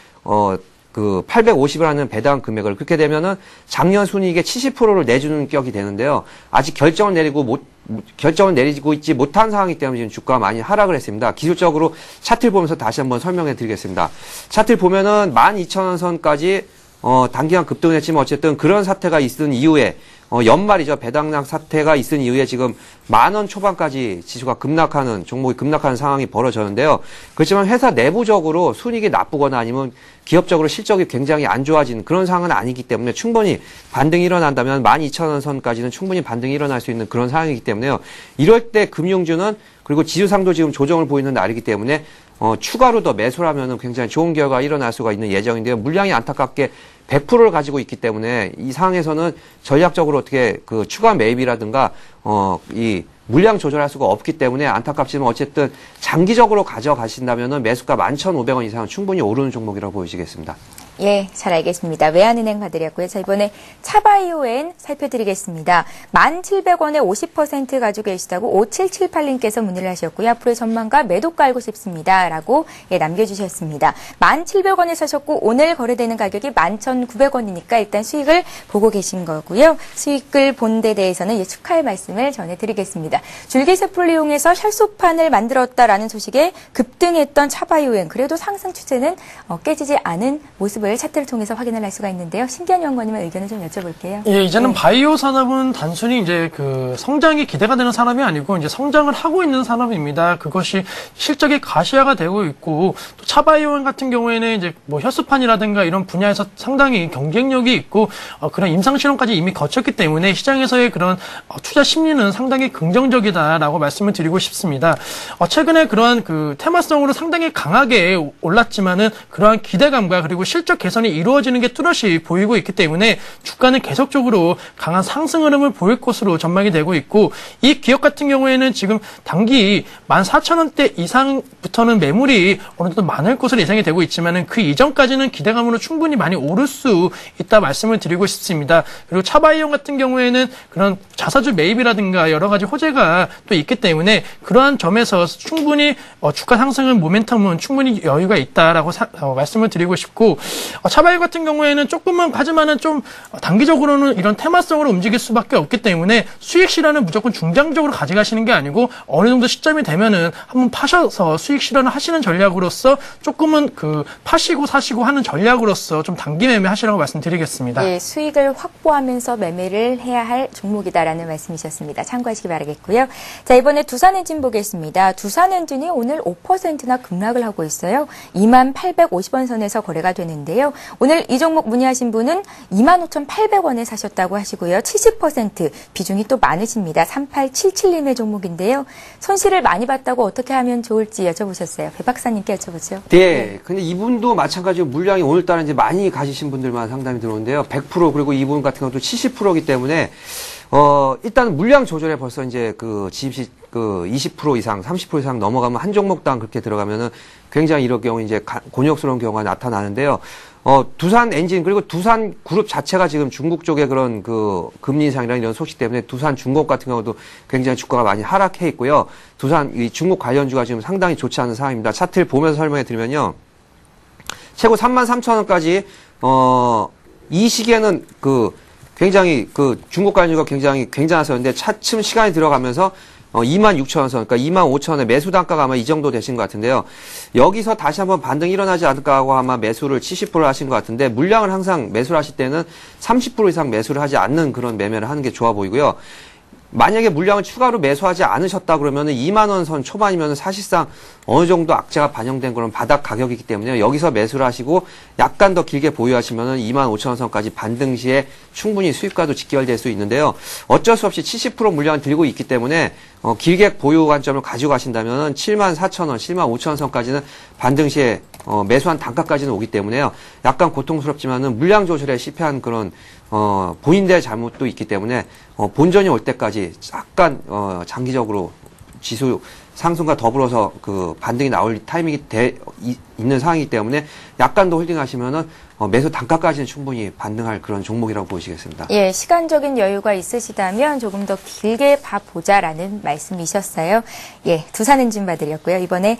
그 850이라는 배당 금액을 그렇게 되면은 작년 순이익의 70%를 내주는 격이 되는데요. 아직 결정을 내리고 있지 못한 상황이기 때문에 지금 주가가 많이 하락을 했습니다. 기술적으로 차트를 보면서 다시 한번 설명해 드리겠습니다. 차트를 보면은 12,000원 선까지 단기간 급등을 했지만 어쨌든 그런 사태가 있은 이후에 연말이죠. 배당락 사태가 있은 이후에 지금 10,000원 초반까지 지수가 종목이 급락하는 상황이 벌어졌는데요. 그렇지만 회사 내부적으로 순이익이 나쁘거나 아니면 기업적으로 실적이 굉장히 안 좋아진 그런 상황은 아니기 때문에 충분히 반등이 일어난다면 12,000원 선까지는 충분히 반등이 일어날 수 있는 그런 상황이기 때문에요. 이럴 때 금융주는 그리고 지수상도 지금 조정을 보이는 날이기 때문에 추가로 더 매수를 하면은 굉장히 좋은 결과가 일어날 수가 있는 예정인데요. 물량이 안타깝게 100%를 가지고 있기 때문에 이 상황에서는 전략적으로 어떻게 그 추가 매입이라든가 이 물량 조절할 수가 없기 때문에 안타깝지만 어쨌든 장기적으로 가져가신다면은 매수가 11,500원 이상은 충분히 오르는 종목이라고 보여지겠습니다. 예, 잘 알겠습니다. 외환은행 봐드렸고요. 자, 이번에 차바이오엔 살펴드리겠습니다. 1,700원에 50% 가지고 계시다고 5778님께서 문의를 하셨고요. 앞으로의 전망과 매도가 알고 싶습니다. 라고 남겨주셨습니다. 1,700원에 사셨고 오늘 거래되는 가격이 11,900원이니까 일단 수익을 보고 계신 거고요. 수익을 본 데 대해서는 축하의 말씀을 전해드리겠습니다. 줄기세포를 이용해서 혈소판을 만들었다라는 소식에 급등했던 차바이오엔 그래도 상승 추세는 깨지지 않은 모습을 차트를 통해서 확인을 할 수가 있는데요. 신기한 연구원님의 의견을 좀 여쭤볼게요. 예, 이제는 바이오 산업은 단순히 이제 그 성장이 기대가 되는 산업이 아니고 이제 성장을 하고 있는 산업입니다. 그것이 실적이 가시화가 되고 있고 또 차바이오엔 같은 경우에는 이제 뭐 혈소판이라든가 이런 분야에서 상당히 경쟁력이 있고 그런 임상 실험까지 이미 거쳤기 때문에 시장에서의 그런 투자 심리는 상당히 긍정적이다라고 말씀을 드리고 싶습니다. 최근에 그러한 그 테마성으로 상당히 강하게 올랐지만은 그러한 기대감과 그리고 실적 개선이 이루어지는 게 뚜렷이 보이고 있기 때문에 주가는 계속적으로 강한 상승 흐름을 보일 것으로 전망이 되고 있고 이 기업 같은 경우에는 지금 단기 14,000원대 이상부터는 매물이 어느 정도 많을 것으로 예상이 되고 있지만은 그 이전까지는 기대감으로 충분히 많이 오를 수 있다 말씀을 드리고 싶습니다. 그리고 차바이오 같은 경우에는 그런 자사주 매입이라든가 여러 가지 호재가 또 있기 때문에 그러한 점에서 충분히 주가 상승은 모멘텀은 충분히 여유가 있다라고 말씀을 드리고 싶고 차바이오 같은 경우에는 조금은 하지만은 좀 단기적으로는 이런 테마성으로 움직일 수밖에 없기 때문에 수익 실현은 무조건 중장기적으로 가져가시는 게 아니고 어느 정도 시점이 되면은 한번 파셔서 수익 실현을 하시는 전략으로서 조금은 그 파시고 사시고 하는 전략으로서 좀 단기 매매 하시라고 말씀드리겠습니다. 예, 수익을 확보하면서 매매를 해야 할 종목이다라는 말씀이셨습니다. 참고하시기 바라겠고요. 자, 이번에 두산엔진 보겠습니다. 두산엔진이 오늘 5%나 급락을 하고 있어요. 2850원 선에서 거래가 되는데요. 오늘 이 종목 문의하신 분은 25,800원에 사셨다고 하시고요. 70% 비중이 또 많으십니다. 3877님의 종목인데요. 손실을 많이 봤다고 어떻게 하면 좋을지 여쭤보셨어요. 배 박사님께 여쭤보죠. 네. 근데 이분도 마찬가지로 물량이 오늘따라 이제 많이 가지신 분들만 상담이 들어오는데요. 100% 그리고 이분 같은 경우도 70%이기 때문에 일단 물량 조절에 벌써 이제 그 그 20% 이상, 30% 이상 넘어가면 한 종목당 그렇게 들어가면은 굉장히 이럴 경우 이제 곤욕스러운 경우가 나타나는데요. 두산 엔진 그리고 두산 그룹 자체가 지금 중국 쪽에 그런 그 금리 인상이나 이런 소식 때문에 두산 중공업 같은 경우도 굉장히 주가가 많이 하락해 있고요. 두산 이 중국 관련주가 지금 상당히 좋지 않은 상황입니다. 차트를 보면서 설명해 드리면요. 최고 33,000원까지 이 시기에는 그 굉장히 그 중국 관련주가 굉장히 굉장했었는데 차츰 시간이 들어가면서 26,000원 선, 그러니까 25,000원에 매수 단가가 아마 이 정도 되신 것 같은데요. 여기서 다시 한번 반등이 일어나지 않을까 하고 아마 매수를 70% 하신 것 같은데 물량을 항상 매수를 하실 때는 30% 이상 매수를 하지 않는 그런 매매를 하는 게 좋아 보이고요. 만약에 물량을 추가로 매수하지 않으셨다 그러면은 2만 원 선 초반이면은 사실상 어느 정도 악재가 반영된 그런 바닥 가격이기 때문에 여기서 매수를 하시고 약간 더 길게 보유하시면은 2만 5천 원 선까지 반등 시에 충분히 수익과도 직결될 수 있는데요. 어쩔 수 없이 70% 물량을 들고 있기 때문에 길게 보유 관점을 가지고 가신다면은 7만 4천 원, 7만 5천 원 선까지는 반등 시에 매수한 단가까지는 오기 때문에요. 약간 고통스럽지만은 물량 조절에 실패한 그런 본인들의 잘못도 있기 때문에 본전이 올 때까지 약간 장기적으로 지수 상승과 더불어서 그 반등이 나올 타이밍이 있는 상황이기 때문에 약간 더 홀딩하시면은 매수 단가까지는 충분히 반등할 그런 종목이라고 보시겠습니다. 예, 시간적인 여유가 있으시다면 조금 더 길게 봐보자라는 말씀이셨어요. 예, 두산 엔진 봐드렸고요. 이번에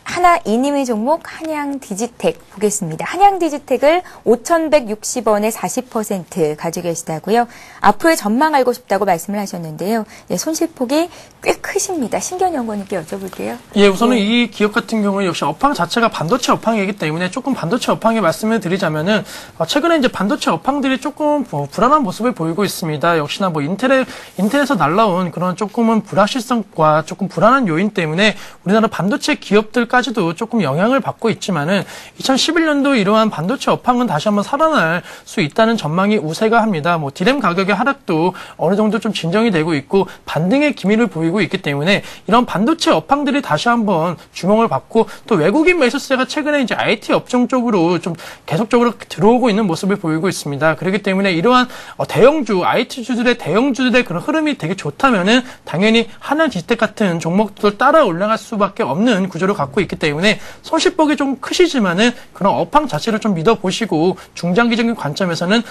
하나이님의 종목 한양디지텍 보겠습니다. 한양디지텍을 5,160원에 40% 가지고 계시다고요. 앞으로의 전망 알고 싶다고 말씀을 하셨는데요. 예, 손실폭이 꽤 크십니다. 신견연구원님께 여쭤볼게요. 예, 우선은 이 기업 같은 경우는 역시 업황 자체가 반도체 업황이기 때문에 조금 반도체 업황에 말씀을 드리자면은 최근에 이제 반도체 업황들이 조금 불안한 모습을 보이고 있습니다. 역시나 뭐 인텔에서 날라온 그런 조금은 불확실성과 조금 불안한 요인 때문에 우리나라 반도체 기업들까지도 조금 영향을 받고 있지만은 2011년도 이러한 반도체 업황은 다시 한번 살아날 수 있다는 전망이 우세가 합니다. 뭐 디램 가격의 하락도 어느 정도 좀 진정이 되고 있고 반등의 기미를 보이고 있기 때문에 이런 반도체 업황들이 다시 한번 주목을 받고 또 외국인 매수세가 최근에 이제 IT 업종 쪽으로 좀 계속적으로 들어오고 있는 모습을 보이고 있습니다. 그렇기 때문에 이러한 대형주 IT주들의 대형주들의 그런 흐름이 되게 좋다면은 당연히 하나디지텍 같은 종목들 따라 올라갈 수밖에 없는 구조를 갖고 있기 때문에 손실폭이 좀 크시지만은 그런 업황 자체를 좀 믿어보시고 중장기적인 관점에서는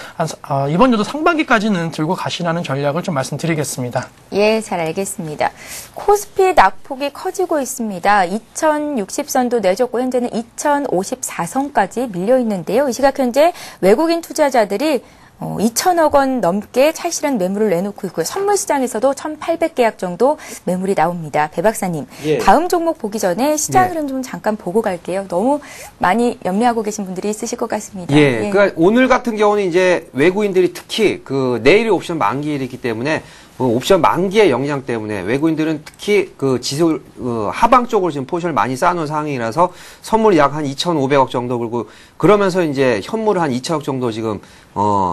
이번 연도 상반기까지는 들고 가시라는 전략을 좀 말씀드리겠습니다. 예, 잘 알겠습니다. 코스피 낙폭이 커지고 있습니다. 2060선도 내줬고 현재는 2054선까지 밀려 있는데요. 이 시각 현재 외국인 투자자들이 2천억 원 넘게 찰실한 매물을 내놓고 있고요. 선물 시장에서도 1,800계약 정도 매물이 나옵니다. 배 박사님, 예. 다음 종목 보기 전에 시장 예. 흐름 좀 잠깐 보고 갈게요. 너무 많이 염려하고 계신 분들이 있으실 것 같습니다. 예, 그러니까 오늘 같은 경우는 이제 외국인들이 특히 그 내일이 옵션 만기일이기 때문에 옵션 만기의 영향 때문에 외국인들은 특히 그 지수 하방 쪽으로 지금 포지션을 많이 쌓아놓은 상황이라서 선물이 약 한 2,500억 정도 그리고 그러면서 이제 현물을 한 2천억 정도 지금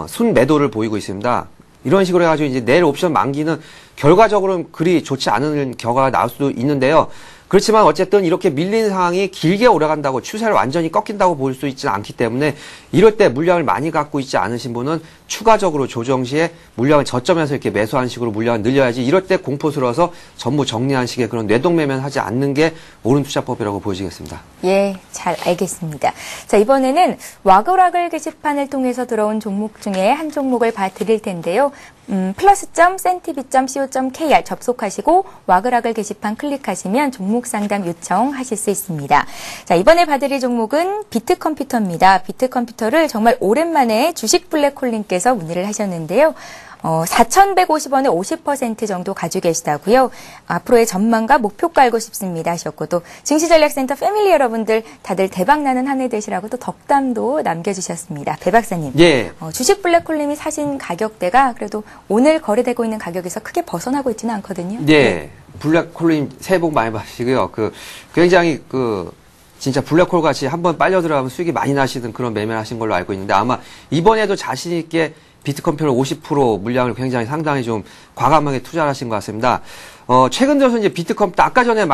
순 매도를 보이고 있습니다. 이런 식으로 해가지고 이제 내일 옵션 만기는 결과적으로는 그리 좋지 않은 결과가 나올 수도 있는데요. 그렇지만 어쨌든 이렇게 밀린 상황이 길게 오래간다고 추세를 완전히 꺾인다고 볼 수 있지는 않기 때문에 이럴 때 물량을 많이 갖고 있지 않으신 분은 추가적으로 조정 시에 물량을 저점에서 이렇게 매수하는 식으로 물량을 늘려야지 이럴 때 공포스러워서 전부 정리하는 식의 그런 뇌동매매는 하지 않는 게 옳은 투자법이라고 보여지겠습니다. 예, 잘 알겠습니다. 자, 이번에는 와글와글 게시판을 통해서 들어온 종목 중에 한 종목을 봐드릴 텐데요. plus.cntv.co.kr 접속하시고 와글와글 게시판 클릭하시면 종목 상담 요청하실 수 있습니다. 자, 이번에 봐드릴 종목은 비트컴퓨터입니다. 비트컴퓨터를 정말 오랜만에 주식 블랙홀님께서 문의를 하셨는데요. 4,150원에 50% 정도 가지고 계시다고요. 앞으로의 전망과 목표가 알고 싶습니다 하셨고 또 증시전략센터 패밀리 여러분들 다들 대박나는 한 해 되시라고 또 덕담도 남겨주셨습니다. 배 박사님. 예. 주식 블랙홀님이 사신 가격대가 그래도 오늘 거래되고 있는 가격에서 크게 벗어나고 있지는 않거든요. 네. 블랙홀님 새해 복 많이 받으시고요. 굉장히 진짜 블랙홀 같이 한번 빨려 들어가면 수익이 많이 나시던 그런 매매를 하신 걸로 알고 있는데 아마 이번에도 자신 있게 비트컴퓨터 50% 물량을 굉장히 상당히 좀 과감하게 투자를 하신 것 같습니다. 최근 들어서 이제 비트컴퓨터 아까 전에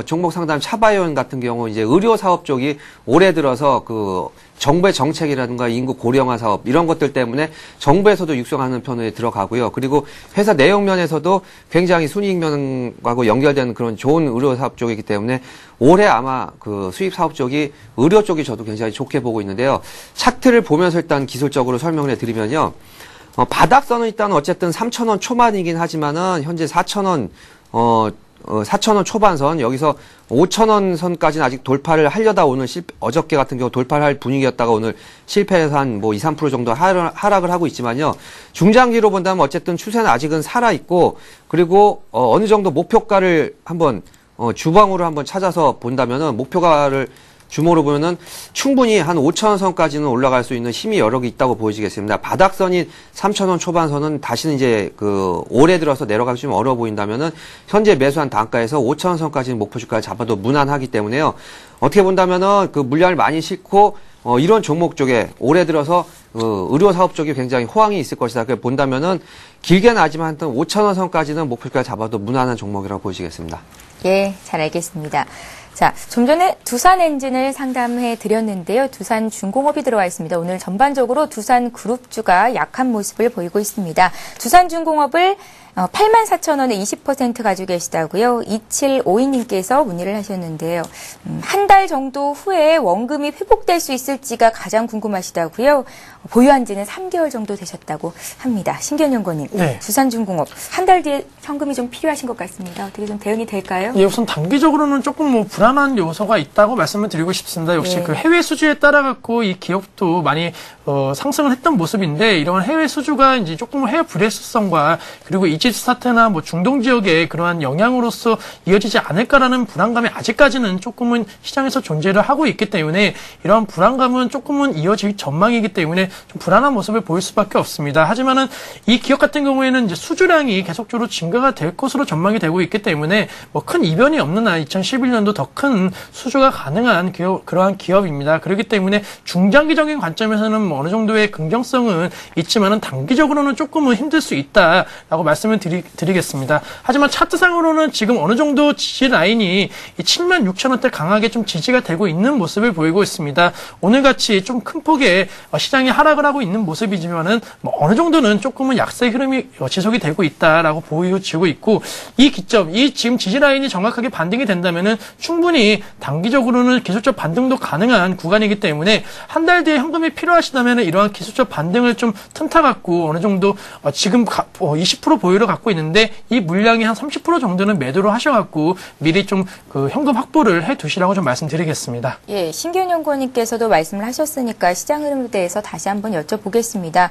종목 상담 차바이온 같은 경우 이제 의료 사업 쪽이 올해 들어서 그 정부의 정책이라든가 인구 고령화 사업 이런 것들 때문에 정부에서도 육성하는 편에 들어가고요. 그리고 회사 내용 면에서도 굉장히 순이익 면하고 연결되는 그런 좋은 의료 사업 쪽이기 때문에 올해 아마 그 수입 사업 쪽이 의료 쪽이 저도 굉장히 좋게 보고 있는데요. 차트를 보면서 일단 기술적으로 설명을 해드리면요. 바닥선은 일단 어쨌든 3,000원 초반이긴 하지만은 현재 4,000원 4,000원 초반선, 여기서 5,000원 선까지는 아직 돌파를 하려다 오늘 어저께 같은 경우 돌파를 할 분위기였다가 오늘 실패해서 한 뭐 2, 3% 정도 하락을 하고 있지만요. 중장기로 본다면 어쨌든 추세는 아직은 살아있고, 그리고, 어느 정도 목표가를 한번, 주방으로 한번 찾아서 본다면은 목표가를 주모로 보면은 충분히 한 5,000원 선까지는 올라갈 수 있는 힘이 여러 개 있다고 보여지겠습니다. 바닥선인 3,000원 초반선은 다시는 이제 그 올해 들어서 내려가기 좀 어려워 보인다면은 현재 매수한 단가에서 5,000원 선까지는 목표 주가를 잡아도 무난하기 때문에요. 어떻게 본다면은 그 물량을 많이 싣고 이런 종목 쪽에 올해 들어서 의료 사업 쪽이 굉장히 호황이 있을 것이다. 그렇게 본다면은 길게는 하지만 한 5,000원 선까지는 목표 주가를 잡아도 무난한 종목이라고 보시겠습니다. 예, 잘 알겠습니다. 자, 좀 전에 두산 엔진을 상담해 드렸는데요. 두산 중공업이 들어와 있습니다. 오늘 전반적으로 두산 그룹주가 약한 모습을 보이고 있습니다. 두산 중공업을 84,000원에 20% 가지고 계시다고요. 2752님께서 문의를 하셨는데요. 한 달 정도 후에 원금이 회복될 수 있을지가 가장 궁금하시다고요. 보유한 지는 3개월 정도 되셨다고 합니다. 신견연구원님, 네. 두산중공업 한 달 뒤에 현금이 좀 필요하신 것 같습니다. 어떻게 좀 대응이 될까요? 예, 우선 단기적으로는 조금 뭐 불안한 요소가 있다고 말씀을 드리고 싶습니다. 역시 네. 그 해외 수주에 따라 갖고 이 기업도 많이 상승을 했던 모습인데, 이런 해외 수주가 이제 조금 해외 불확실성과 그리고 이집 스타트나 뭐 중동 지역의 그러한 영향으로서 이어지지 않을까라는 불안감이 아직까지는 조금은 시장에서 존재를 하고 있기 때문에, 이러한 불안감은 조금은 이어질 전망이기 때문에 좀 불안한 모습을 보일 수밖에 없습니다. 하지만은 이 기업 같은 경우에는 이제 수주량이 계속적으로 증가가 될 것으로 전망이 되고 있기 때문에 뭐 큰 이변이 없는 한 2011년도 더 큰 수주가 가능한 그러한 기업입니다. 그렇기 때문에 중장기적인 관점에서는 뭐 어느 정도의 긍정성은 있지만은 단기적으로는 조금은 힘들 수 있다라고 말씀을 드리겠습니다. 하지만 차트상으로는 지금 어느 정도 지지 라인이 76,000원대 강하게 좀 지지가 되고 있는 모습을 보이고 있습니다. 오늘같이 좀 큰 폭의 시장이 하락을 하고 있는 모습이지만은 뭐 어느 정도는 조금은 약세 흐름이 지속이 되고 있다라고 보여지고 있고, 이 기점, 이 지금 지지 라인이 정확하게 반등이 된다면은 충분히 단기적으로는 기술적 반등도 가능한 구간이기 때문에 한 달 뒤에 현금이 필요하시다면 이러한 기술적 반등을 좀 틈타 갖고 어느 정도 지금 20% 보유를 갖고 있는데 이 물량이 한 30% 정도는 매도를 하셔갖고 미리 좀 그 현금 확보를 해 두시라고 좀 말씀드리겠습니다. 예, 신견연구원님께서도 말씀을 하셨으니까 시장 흐름에 대해서 다시 한번 여쭤보겠습니다.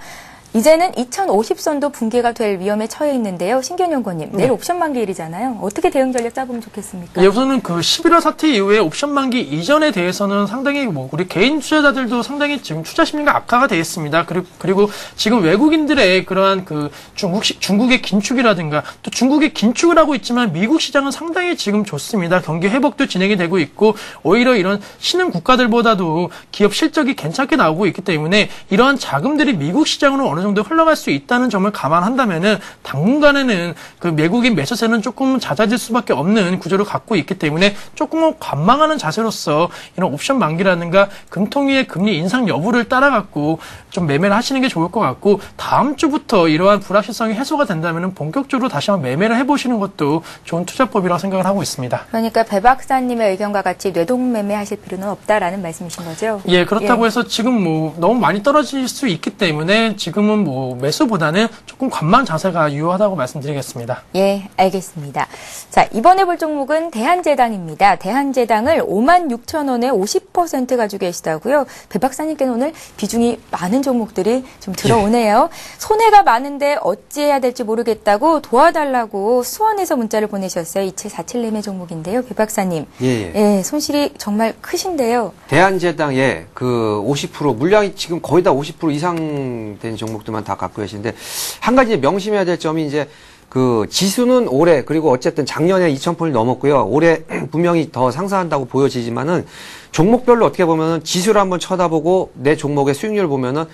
이제는 2050선도 붕괴가 될 위험에 처해 있는데요. 신견연구원님, 내일 옵션 만기일이잖아요. 어떻게 대응 전략 짜보면 좋겠습니까? 예, 우선은 그 11월 사태 이후에 옵션 만기 이전에 대해서는 상당히 뭐 우리 개인 투자자들도 상당히 지금 투자 심리가 악화가 되어 있습니다. 그리고 지금 외국인들의 그러한 그 중국의 긴축이라든가 또 중국의 긴축을 하고 있지만 미국 시장은 상당히 지금 좋습니다. 경기 회복도 진행이 되고 있고 오히려 이런 신흥 국가들보다도 기업 실적이 괜찮게 나오고 있기 때문에 이러한 자금들이 미국 시장으로 어느 정도 흘러갈 수 있다는 점을 감안한다면은 당분간에는 그 외국인 매수세는 조금 잦아질 수밖에 없는 구조를 갖고 있기 때문에 조금은 관망하는 자세로서 이런 옵션 만기라든가 금통위의 금리 인상 여부를 따라갖고 좀 매매를 하시는 게 좋을 것 같고, 다음 주부터 이러한 불확실성이 해소가 된다면은 본격적으로 다시 한번 매매를 해보시는 것도 좋은 투자법이라고 생각을 하고 있습니다. 그러니까 배 박사님의 의견과 같이 뇌동 매매하실 필요는 없다라는 말씀이신 거죠? 예, 그렇다고 해서 지금 뭐 너무 많이 떨어질 수 있기 때문에 지금은 뭐 매수보다는 조금 관망 자세가 유효하다고 말씀드리겠습니다. 예, 알겠습니다. 자, 이번에 볼 종목은 대한제당입니다. 대한제당을 56,000원에 50% 가지고 계시다고요. 배 박사님께는 오늘 비중이 많은 종목들이 좀 들어오네요. 손해가 많은데 어찌해야 될지 모르겠다고 도와달라고 수원에서 문자를 보내셨어요. 2747님의 종목인데요. 배 박사님. 예, 손실이 정말 크신데요. 대한제당, 예, 그 50% 물량이 지금 거의 다 50% 이상 된 종목들만 다 갖고 계시는데, 한 가지 명심해야 될 점이 이제 그 지수는 올해, 그리고 어쨌든 작년에 2,000%를 넘었고요. 올해 분명히 더 상승한다고 보여지지만은 종목별로 어떻게 보면은 지수를 한번 쳐다보고 내 종목의 수익률을 보면은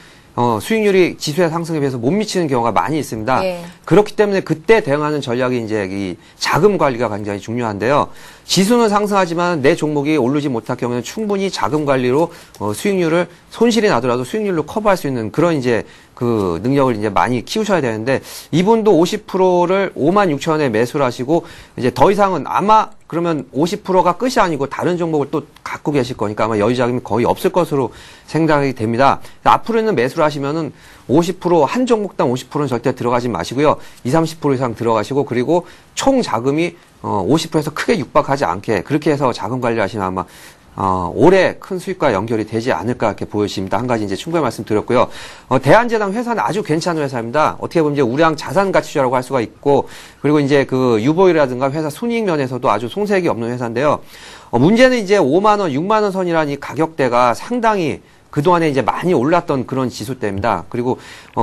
수익률이 지수의 상승에 비해서 못 미치는 경우가 많이 있습니다. 예. 그렇기 때문에 그때 대응하는 전략이 이제 이 자금 관리가 굉장히 중요한데요. 지수는 상승하지만 내 종목이 오르지 못할 경우에는 충분히 자금 관리로 수익률을 손실이 나더라도 수익률로 커버할 수 있는 그런 이제 그 능력을 이제 많이 키우셔야 되는데 이분도 50%를 56,000원에 매수를 하시고 이제 더 이상은 아마 그러면 50%가 끝이 아니고 다른 종목을 또 갖고 계실 거니까 아마 여유 자금이 거의 없을 것으로 생각이 됩니다. 앞으로는 매수를 하시면은 50%한 종목당 50%는 절대 들어가지 마시고요. 20, 30% 이상 들어가시고 그리고 총 자금이 50%에서 크게 육박하지 않게 그렇게 해서 자금 관리를 하시면 아마 올해 큰 수익과 연결이 되지 않을까 이렇게 보여집니다. 한 가지 이제 충분히 말씀드렸고요. 대한제당 회사는 아주 괜찮은 회사입니다. 어떻게 보면 이제 우량 자산 가치주라고 할 수가 있고, 그리고 이제 그 유보율이라든가 회사 순이익 면에서도 아주 송색이 없는 회사인데요. 문제는 이제 5만원, 6만원 선이라는 이 가격대가 상당히 그동안에 이제 많이 올랐던 그런 지수대입니다. 그리고,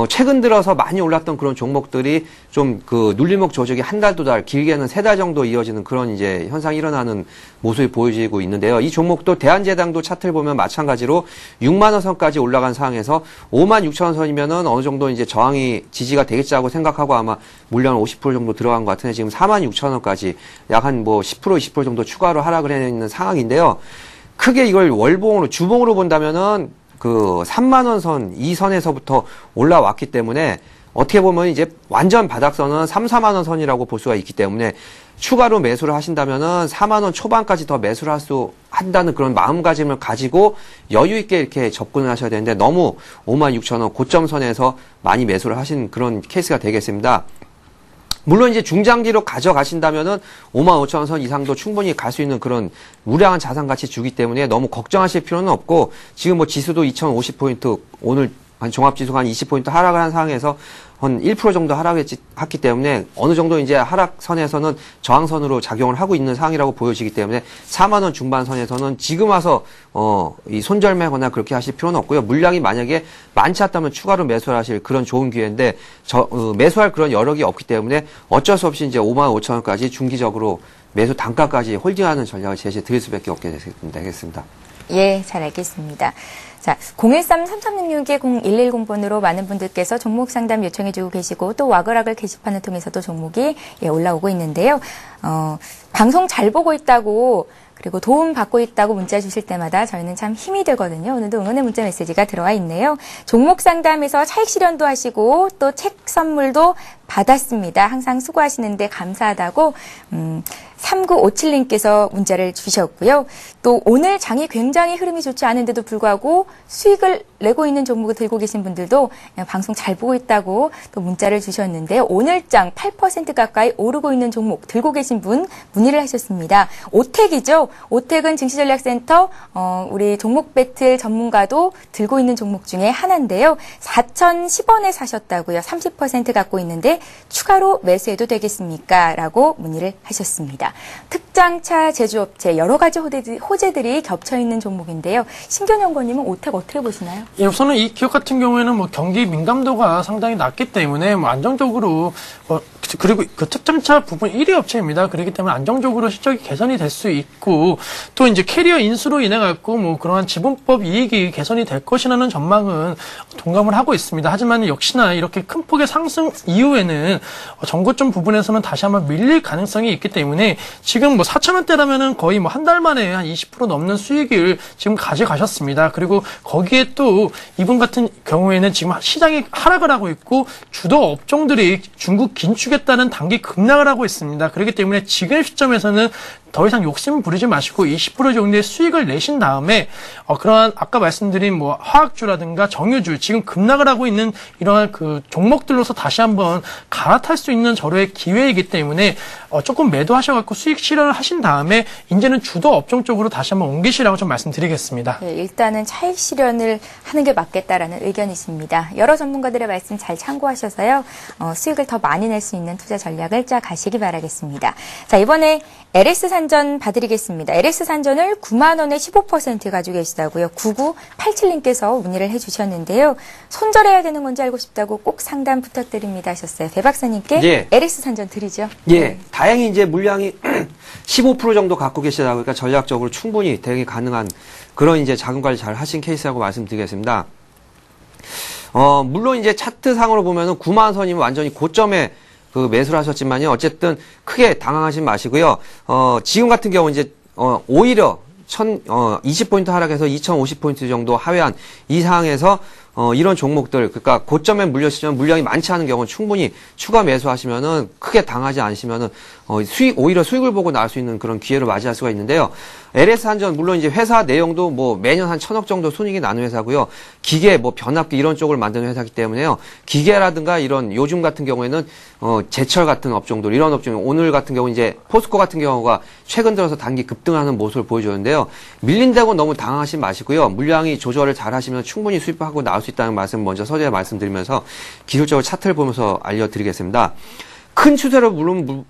최근 들어서 많이 올랐던 그런 종목들이 좀 그 눌림목 조정이 한 달, 두 달, 길게는 세 달 정도 이어지는 그런 이제 현상이 일어나는 모습이 보여지고 있는데요. 이 종목도 대한제당도 차트를 보면 마찬가지로 6만원 선까지 올라간 상황에서 56,000원 선이면은 어느 정도 이제 저항이 지지가 되겠지라고 생각하고 아마 물량 50% 정도 들어간 것 같은데 지금 46,000원까지 약 한 뭐 10%, 20% 정도 추가로 하락을 해 있는 상황인데요. 크게 이걸 월봉으로, 주봉으로 본다면은 그 3만원 선, 이 선에서부터 올라왔기 때문에 어떻게 보면 이제 완전 바닥선은 3, 4만원 선이라고 볼 수가 있기 때문에 추가로 매수를 하신다면은 4만원 초반까지 더 매수를 한다는 그런 마음가짐을 가지고 여유있게 이렇게 접근을 하셔야 되는데 너무 56,000원 고점선에서 많이 매수를 하신 그런 케이스가 되겠습니다. 물론 이제 중장기로 가져가신다면은 55,000원 선 이상도 충분히 갈 수 있는 그런 우량한 자산 가치 주기 때문에 너무 걱정하실 필요는 없고 지금 뭐 지수도 2,050포인트 오늘 한 종합지수가 한 20포인트 하락을 한 상황에서 한 1% 정도 하락했기 때문에 어느 정도 이제 하락선에서는 저항선으로 작용을 하고 있는 상황이라고 보여지기 때문에 4만원 중반선에서는 지금 와서 이 손절매거나 그렇게 하실 필요는 없고요. 물량이 만약에 많지 않다면 추가로 매수를 하실 그런 좋은 기회인데 매수할 그런 여력이 없기 때문에 어쩔 수 없이 이제 55,000원까지 중기적으로 매수 단가까지 홀딩하는 전략을 제시해 드릴 수밖에 없게 되겠습니다. 예, 잘 알겠습니다. 자, 013-3366-0110번으로 많은 분들께서 종목 상담 요청해주고 계시고 또 와그락을 게시판을 통해서도 종목이 올라오고 있는데요. 방송 잘 보고 있다고 그리고 도움 받고 있다고 문자 주실 때마다 저희는 참 힘이 되거든요. 오늘도 응원의 문자 메시지가 들어와 있네요. 종목 상담에서 차익 실현도 하시고 또 책 선물도 받았습니다. 항상 수고하시는데 감사하다고 3957님께서 문자를 주셨고요. 또 오늘 장이 굉장히 흐름이 좋지 않은데도 불구하고 수익을 내고 있는 종목을 들고 계신 분들도 방송 잘 보고 있다고 또 문자를 주셨는데요. 오늘 장 8% 가까이 오르고 있는 종목 들고 계신 분 문의를 하셨습니다. 오택이죠. 오택은 증시전략센터 우리 종목 배틀 전문가도 들고 있는 종목 중에 하나인데요. 4,010원에 사셨다고요. 30% 갖고 있는데 추가로 매수해도 되겠습니까? 라고 문의를 하셨습니다. 특장차 제조업체 여러 가지 호재들이 겹쳐있는 종목인데요. 신견연구원님은 오택 어떻게 보시나요? 예, 우선은 이 기업 같은 경우에는 뭐 경기 민감도가 상당히 낮기 때문에 뭐 안정적으로 그리고 그 특장차 부분 1위 업체입니다. 그렇기 때문에 안정적으로 실적이 개선이 될 수 있고 또 이제 캐리어 인수로 인해 갖고 뭐 그러한 지분법 이익이 개선이 될 것이라는 전망은 동감을 하고 있습니다. 하지만 역시나 이렇게 큰 폭의 상승 이후에는 정고점 부분에서는 다시 한번 밀릴 가능성이 있기 때문에 지금 뭐 4,000원대라면은 거의 뭐 한 달 만에 한 20% 넘는 수익을 지금 가져가셨습니다. 그리고 거기에 또 이분 같은 경우에는 지금 시장이 하락을 하고 있고 주도 업종들이 중국 긴축했다는 단기 급락을 하고 있습니다. 그렇기 때문에 지금 시점에서는 더 이상 욕심 부리지 마시고 20% 정도의 수익을 내신 다음에 그러한 아까 말씀드린 뭐 화학주라든가 정유주 지금 급락을 하고 있는 이러한 그 종목들로서 다시 한번 갈아탈 수 있는 저로의 기회이기 때문에 조금 매도하셔갖고 수익 실현을 하신 다음에 이제는 주도 업종 쪽으로 다시 한번 옮기시라고 좀 말씀드리겠습니다. 네, 일단은 차익 실현을 하는 게 맞겠다라는 의견이십니다. 여러 전문가들의 말씀 잘 참고하셔서요. 수익을 더 많이 낼 수 있는 투자 전략을 짜 가시기 바라겠습니다. 자, 이번에 LS 산전 봐드리겠습니다. LS 산전을 9만 원에 15% 가지고 계시다고요. 9987님께서 문의를 해주셨는데요. 손절해야 되는 건지 알고 싶다고 꼭 상담 부탁드립니다 하셨어요. 배 박사님께 예. LS 산전 드리죠. 예, 네. 다행히 이제 물량이 15% 정도 갖고 계시다 보니까 전략적으로 충분히 대응이 가능한 그런 이제 자금 관리 잘 하신 케이스라고 말씀드리겠습니다. 물론 이제 차트상으로 보면은 9만 선이면 완전히 고점에 그 매수를 하셨지만요. 어쨌든 크게 당황하지 마시고요. 지금 같은 경우 이제, 오히려 20포인트 하락해서 2050포인트 정도 하회한 이 상황에서 이런 종목들, 그러니까 고점에 물렸으면 물량이 많지 않은 경우는 충분히 추가 매수하시면은 크게 당하지 않으시면은 오히려 수익을 보고 나올 수 있는 그런 기회를 맞이할 수가 있는데요. LS 한전 물론 이제 회사 내용도 뭐 매년 한 1,000억 정도 순이익이 나는 회사고요. 기계 뭐 변압기 이런 쪽을 만드는 회사이기 때문에요. 기계라든가 이런 요즘 같은 경우에는 제철 같은 업종들 이런 업종 오늘 같은 경우 이제 포스코 같은 경우가 최근 들어서 단기 급등하는 모습을 보여주는데요. 밀린다고 너무 당황하지 마시고요. 물량이 조절을 잘 하시면 충분히 수입하고 나올 수 있다는 말씀 먼저 서두에 말씀드리면서 기술적으로 차트를 보면서 알려드리겠습니다. 큰 추세로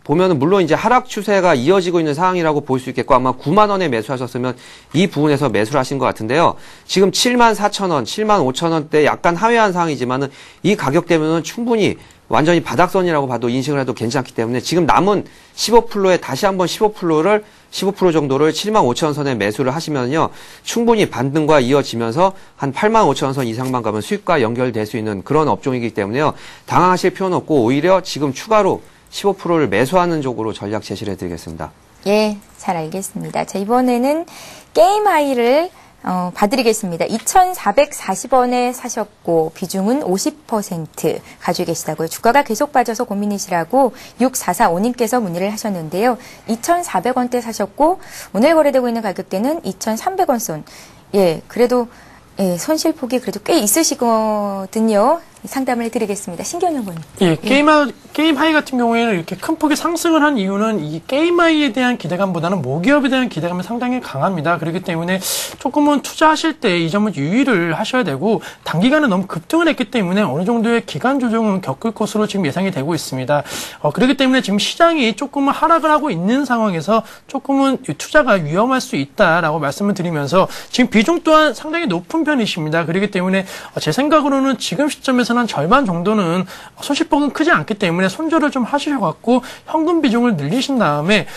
보면은 물론 이제 하락 추세가 이어지고 있는 상황이라고 볼 수 있겠고 아마 9만 원에 매수하셨으면 이 부분에서 매수를 하신 것 같은데요. 지금 74,000원, 75,000원대 약간 하회한 상황이지만은 이 가격대면은 충분히 완전히 바닥선이라고 봐도 인식을 해도 괜찮기 때문에 지금 남은 15%에 다시 한번 15% 정도를 75,000원선에 매수를 하시면요. 충분히 반등과 이어지면서 한 85,000원선 이상만 가면 수익과 연결될 수 있는 그런 업종이기 때문에요. 당황하실 필요는 없고 오히려 지금 추가로 15%를 매수하는 쪽으로 전략 제시를 해드리겠습니다. 예, 잘 알겠습니다. 자, 이번에는 게임 하이를 봐드리겠습니다. 2,440원에 사셨고 비중은 50% 가지고 계시다고요. 주가가 계속 빠져서 고민이시라고 6445님께서 문의를 하셨는데요. 2,400원대 사셨고 오늘 거래되고 있는 가격대는 2,300원 선. 예, 그래도 예, 손실폭이 그래도 꽤 있으시거든요. 상담을 해드리겠습니다. 신경영 의원님. 예, 게임 하이 같은 경우에는 이렇게 큰 폭의 상승을 한 이유는 이 게임 하이에 대한 기대감보다는 모기업에 대한 기대감이 상당히 강합니다. 그렇기 때문에 조금은 투자하실 때 이 점은 유의를 하셔야 되고 단기간에 너무 급등을 했기 때문에 어느 정도의 기간 조정은 겪을 것으로 지금 예상이 되고 있습니다. 그렇기 때문에 지금 시장이 조금은 하락을 하고 있는 상황에서 조금은 투자가 위험할 수 있다라고 말씀을 드리면서 지금 비중 또한 상당히 높은 편이십니다. 그렇기 때문에 제 생각으로는 지금 시점에서 한 절반 정도는 손실폭은 크지 않기 때문에 손절을 좀 하셔갖고 현금 비중을 늘리신 다음에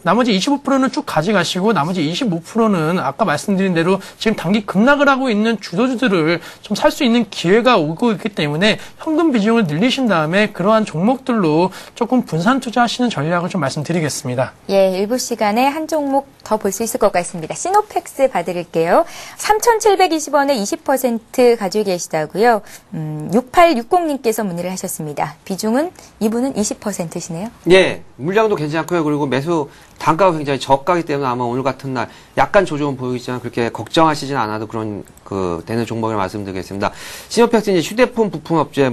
나머지 25%는 쭉 가져가시고 나머지 25%는 아까 말씀드린 대로 지금 단기 급락을 하고 있는 주도주들을 좀 살 수 있는 기회가 오고 있기 때문에 현금 비중을 늘리신 다음에 그러한 종목들로 조금 분산 투자하시는 전략을 좀 말씀드리겠습니다. 예, 일부 시간에 한 종목 더 볼 수 있을 것 같습니다. 시노팩스 봐드릴게요. 3,720원에 20% 가지고 계시다고요. 6860님께서 문의를 하셨습니다. 비중은 이분은 20%시네요. 예, 물량도 괜찮고요. 그리고 매수 단가가 굉장히 저가기 때문에 아마 오늘 같은 날 약간 조정은 보이지만 그렇게 걱정하시진 않아도 그런 되는 종목을 말씀드리겠습니다. 시노팩스 이제 휴대폰 부품업체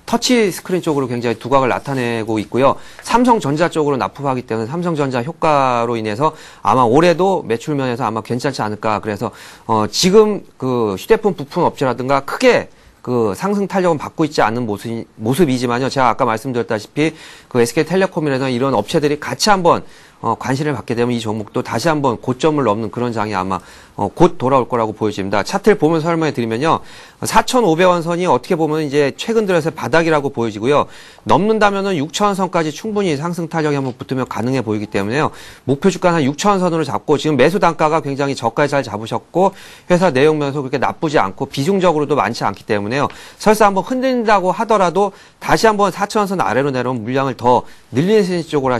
터치 스크린 쪽으로 굉장히 두각을 나타내고 있고요. 삼성전자 쪽으로 납품하기 때문에 삼성전자 효과로 인해서 아마 올해도 매출 면에서 아마 괜찮지 않을까. 그래서 지금 휴대폰 부품 업체라든가 크게 상승 탄력은 받고 있지 않는 모습이지만요. 제가 아까 말씀드렸다시피 SK텔레콤이라든가 이런 업체들이 같이 한번 관심을 받게 되면 이 종목도 다시 한번 고점을 넘는 그런 장이 아마 곧 돌아올 거라고 보여집니다. 차트를 보면서 설명해 드리면요. 4,500원 선이 어떻게 보면 이제 최근 들어서 바닥이라고 보여지고요. 넘는다면은 6,000원 선까지 충분히 상승 탄력이 한번 붙으면 가능해 보이기 때문에요. 목표 주가는 한 6,000원 선으로 잡고 지금 매수 단가가 굉장히 저가에 잘 잡으셨고 회사 내용면에서 그렇게 나쁘지 않고 비중적으로도 많지 않기 때문에요. 설사 한번 흔들린다고 하더라도 다시 한번 4,000원 선 아래로 내려온 물량을 더 늘리는 쪽으로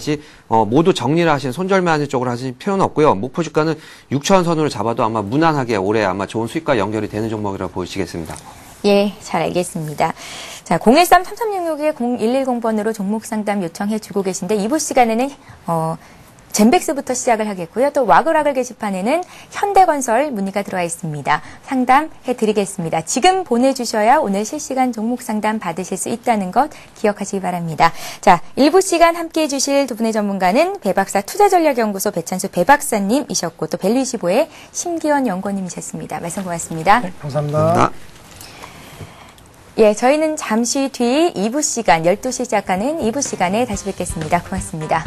모두 정리를 하신 손절매하는 쪽으로 하실 필요는 없고요. 목표 주가는 6,000원 선으로 잡아도 아마 무난하게 올해 아마 좋은 수익과 연결이 되는 종목이라고 보시겠습니다. 예, 잘 알겠습니다. 자, 013-3366-0110번으로 종목 상담 요청해 주고 계신데 2부 시간에는 젠백스부터 시작을 하겠고요. 또 와글와글 게시판에는 현대건설 문의가 들어와 있습니다. 상담해 드리겠습니다. 지금 보내주셔야 오늘 실시간 종목 상담 받으실 수 있다는 것 기억하시기 바랍니다. 자, 1부 시간 함께해 주실 두 분의 전문가는 배박사 투자전략연구소 배찬수 배박사님이셨고 또 밸류25의 심기원 연구원님이셨습니다. 말씀 고맙습니다. 네, 감사합니다. 예, 저희는 잠시 뒤 2부 시간 12시 시작하는 2부 시간에 다시 뵙겠습니다. 고맙습니다.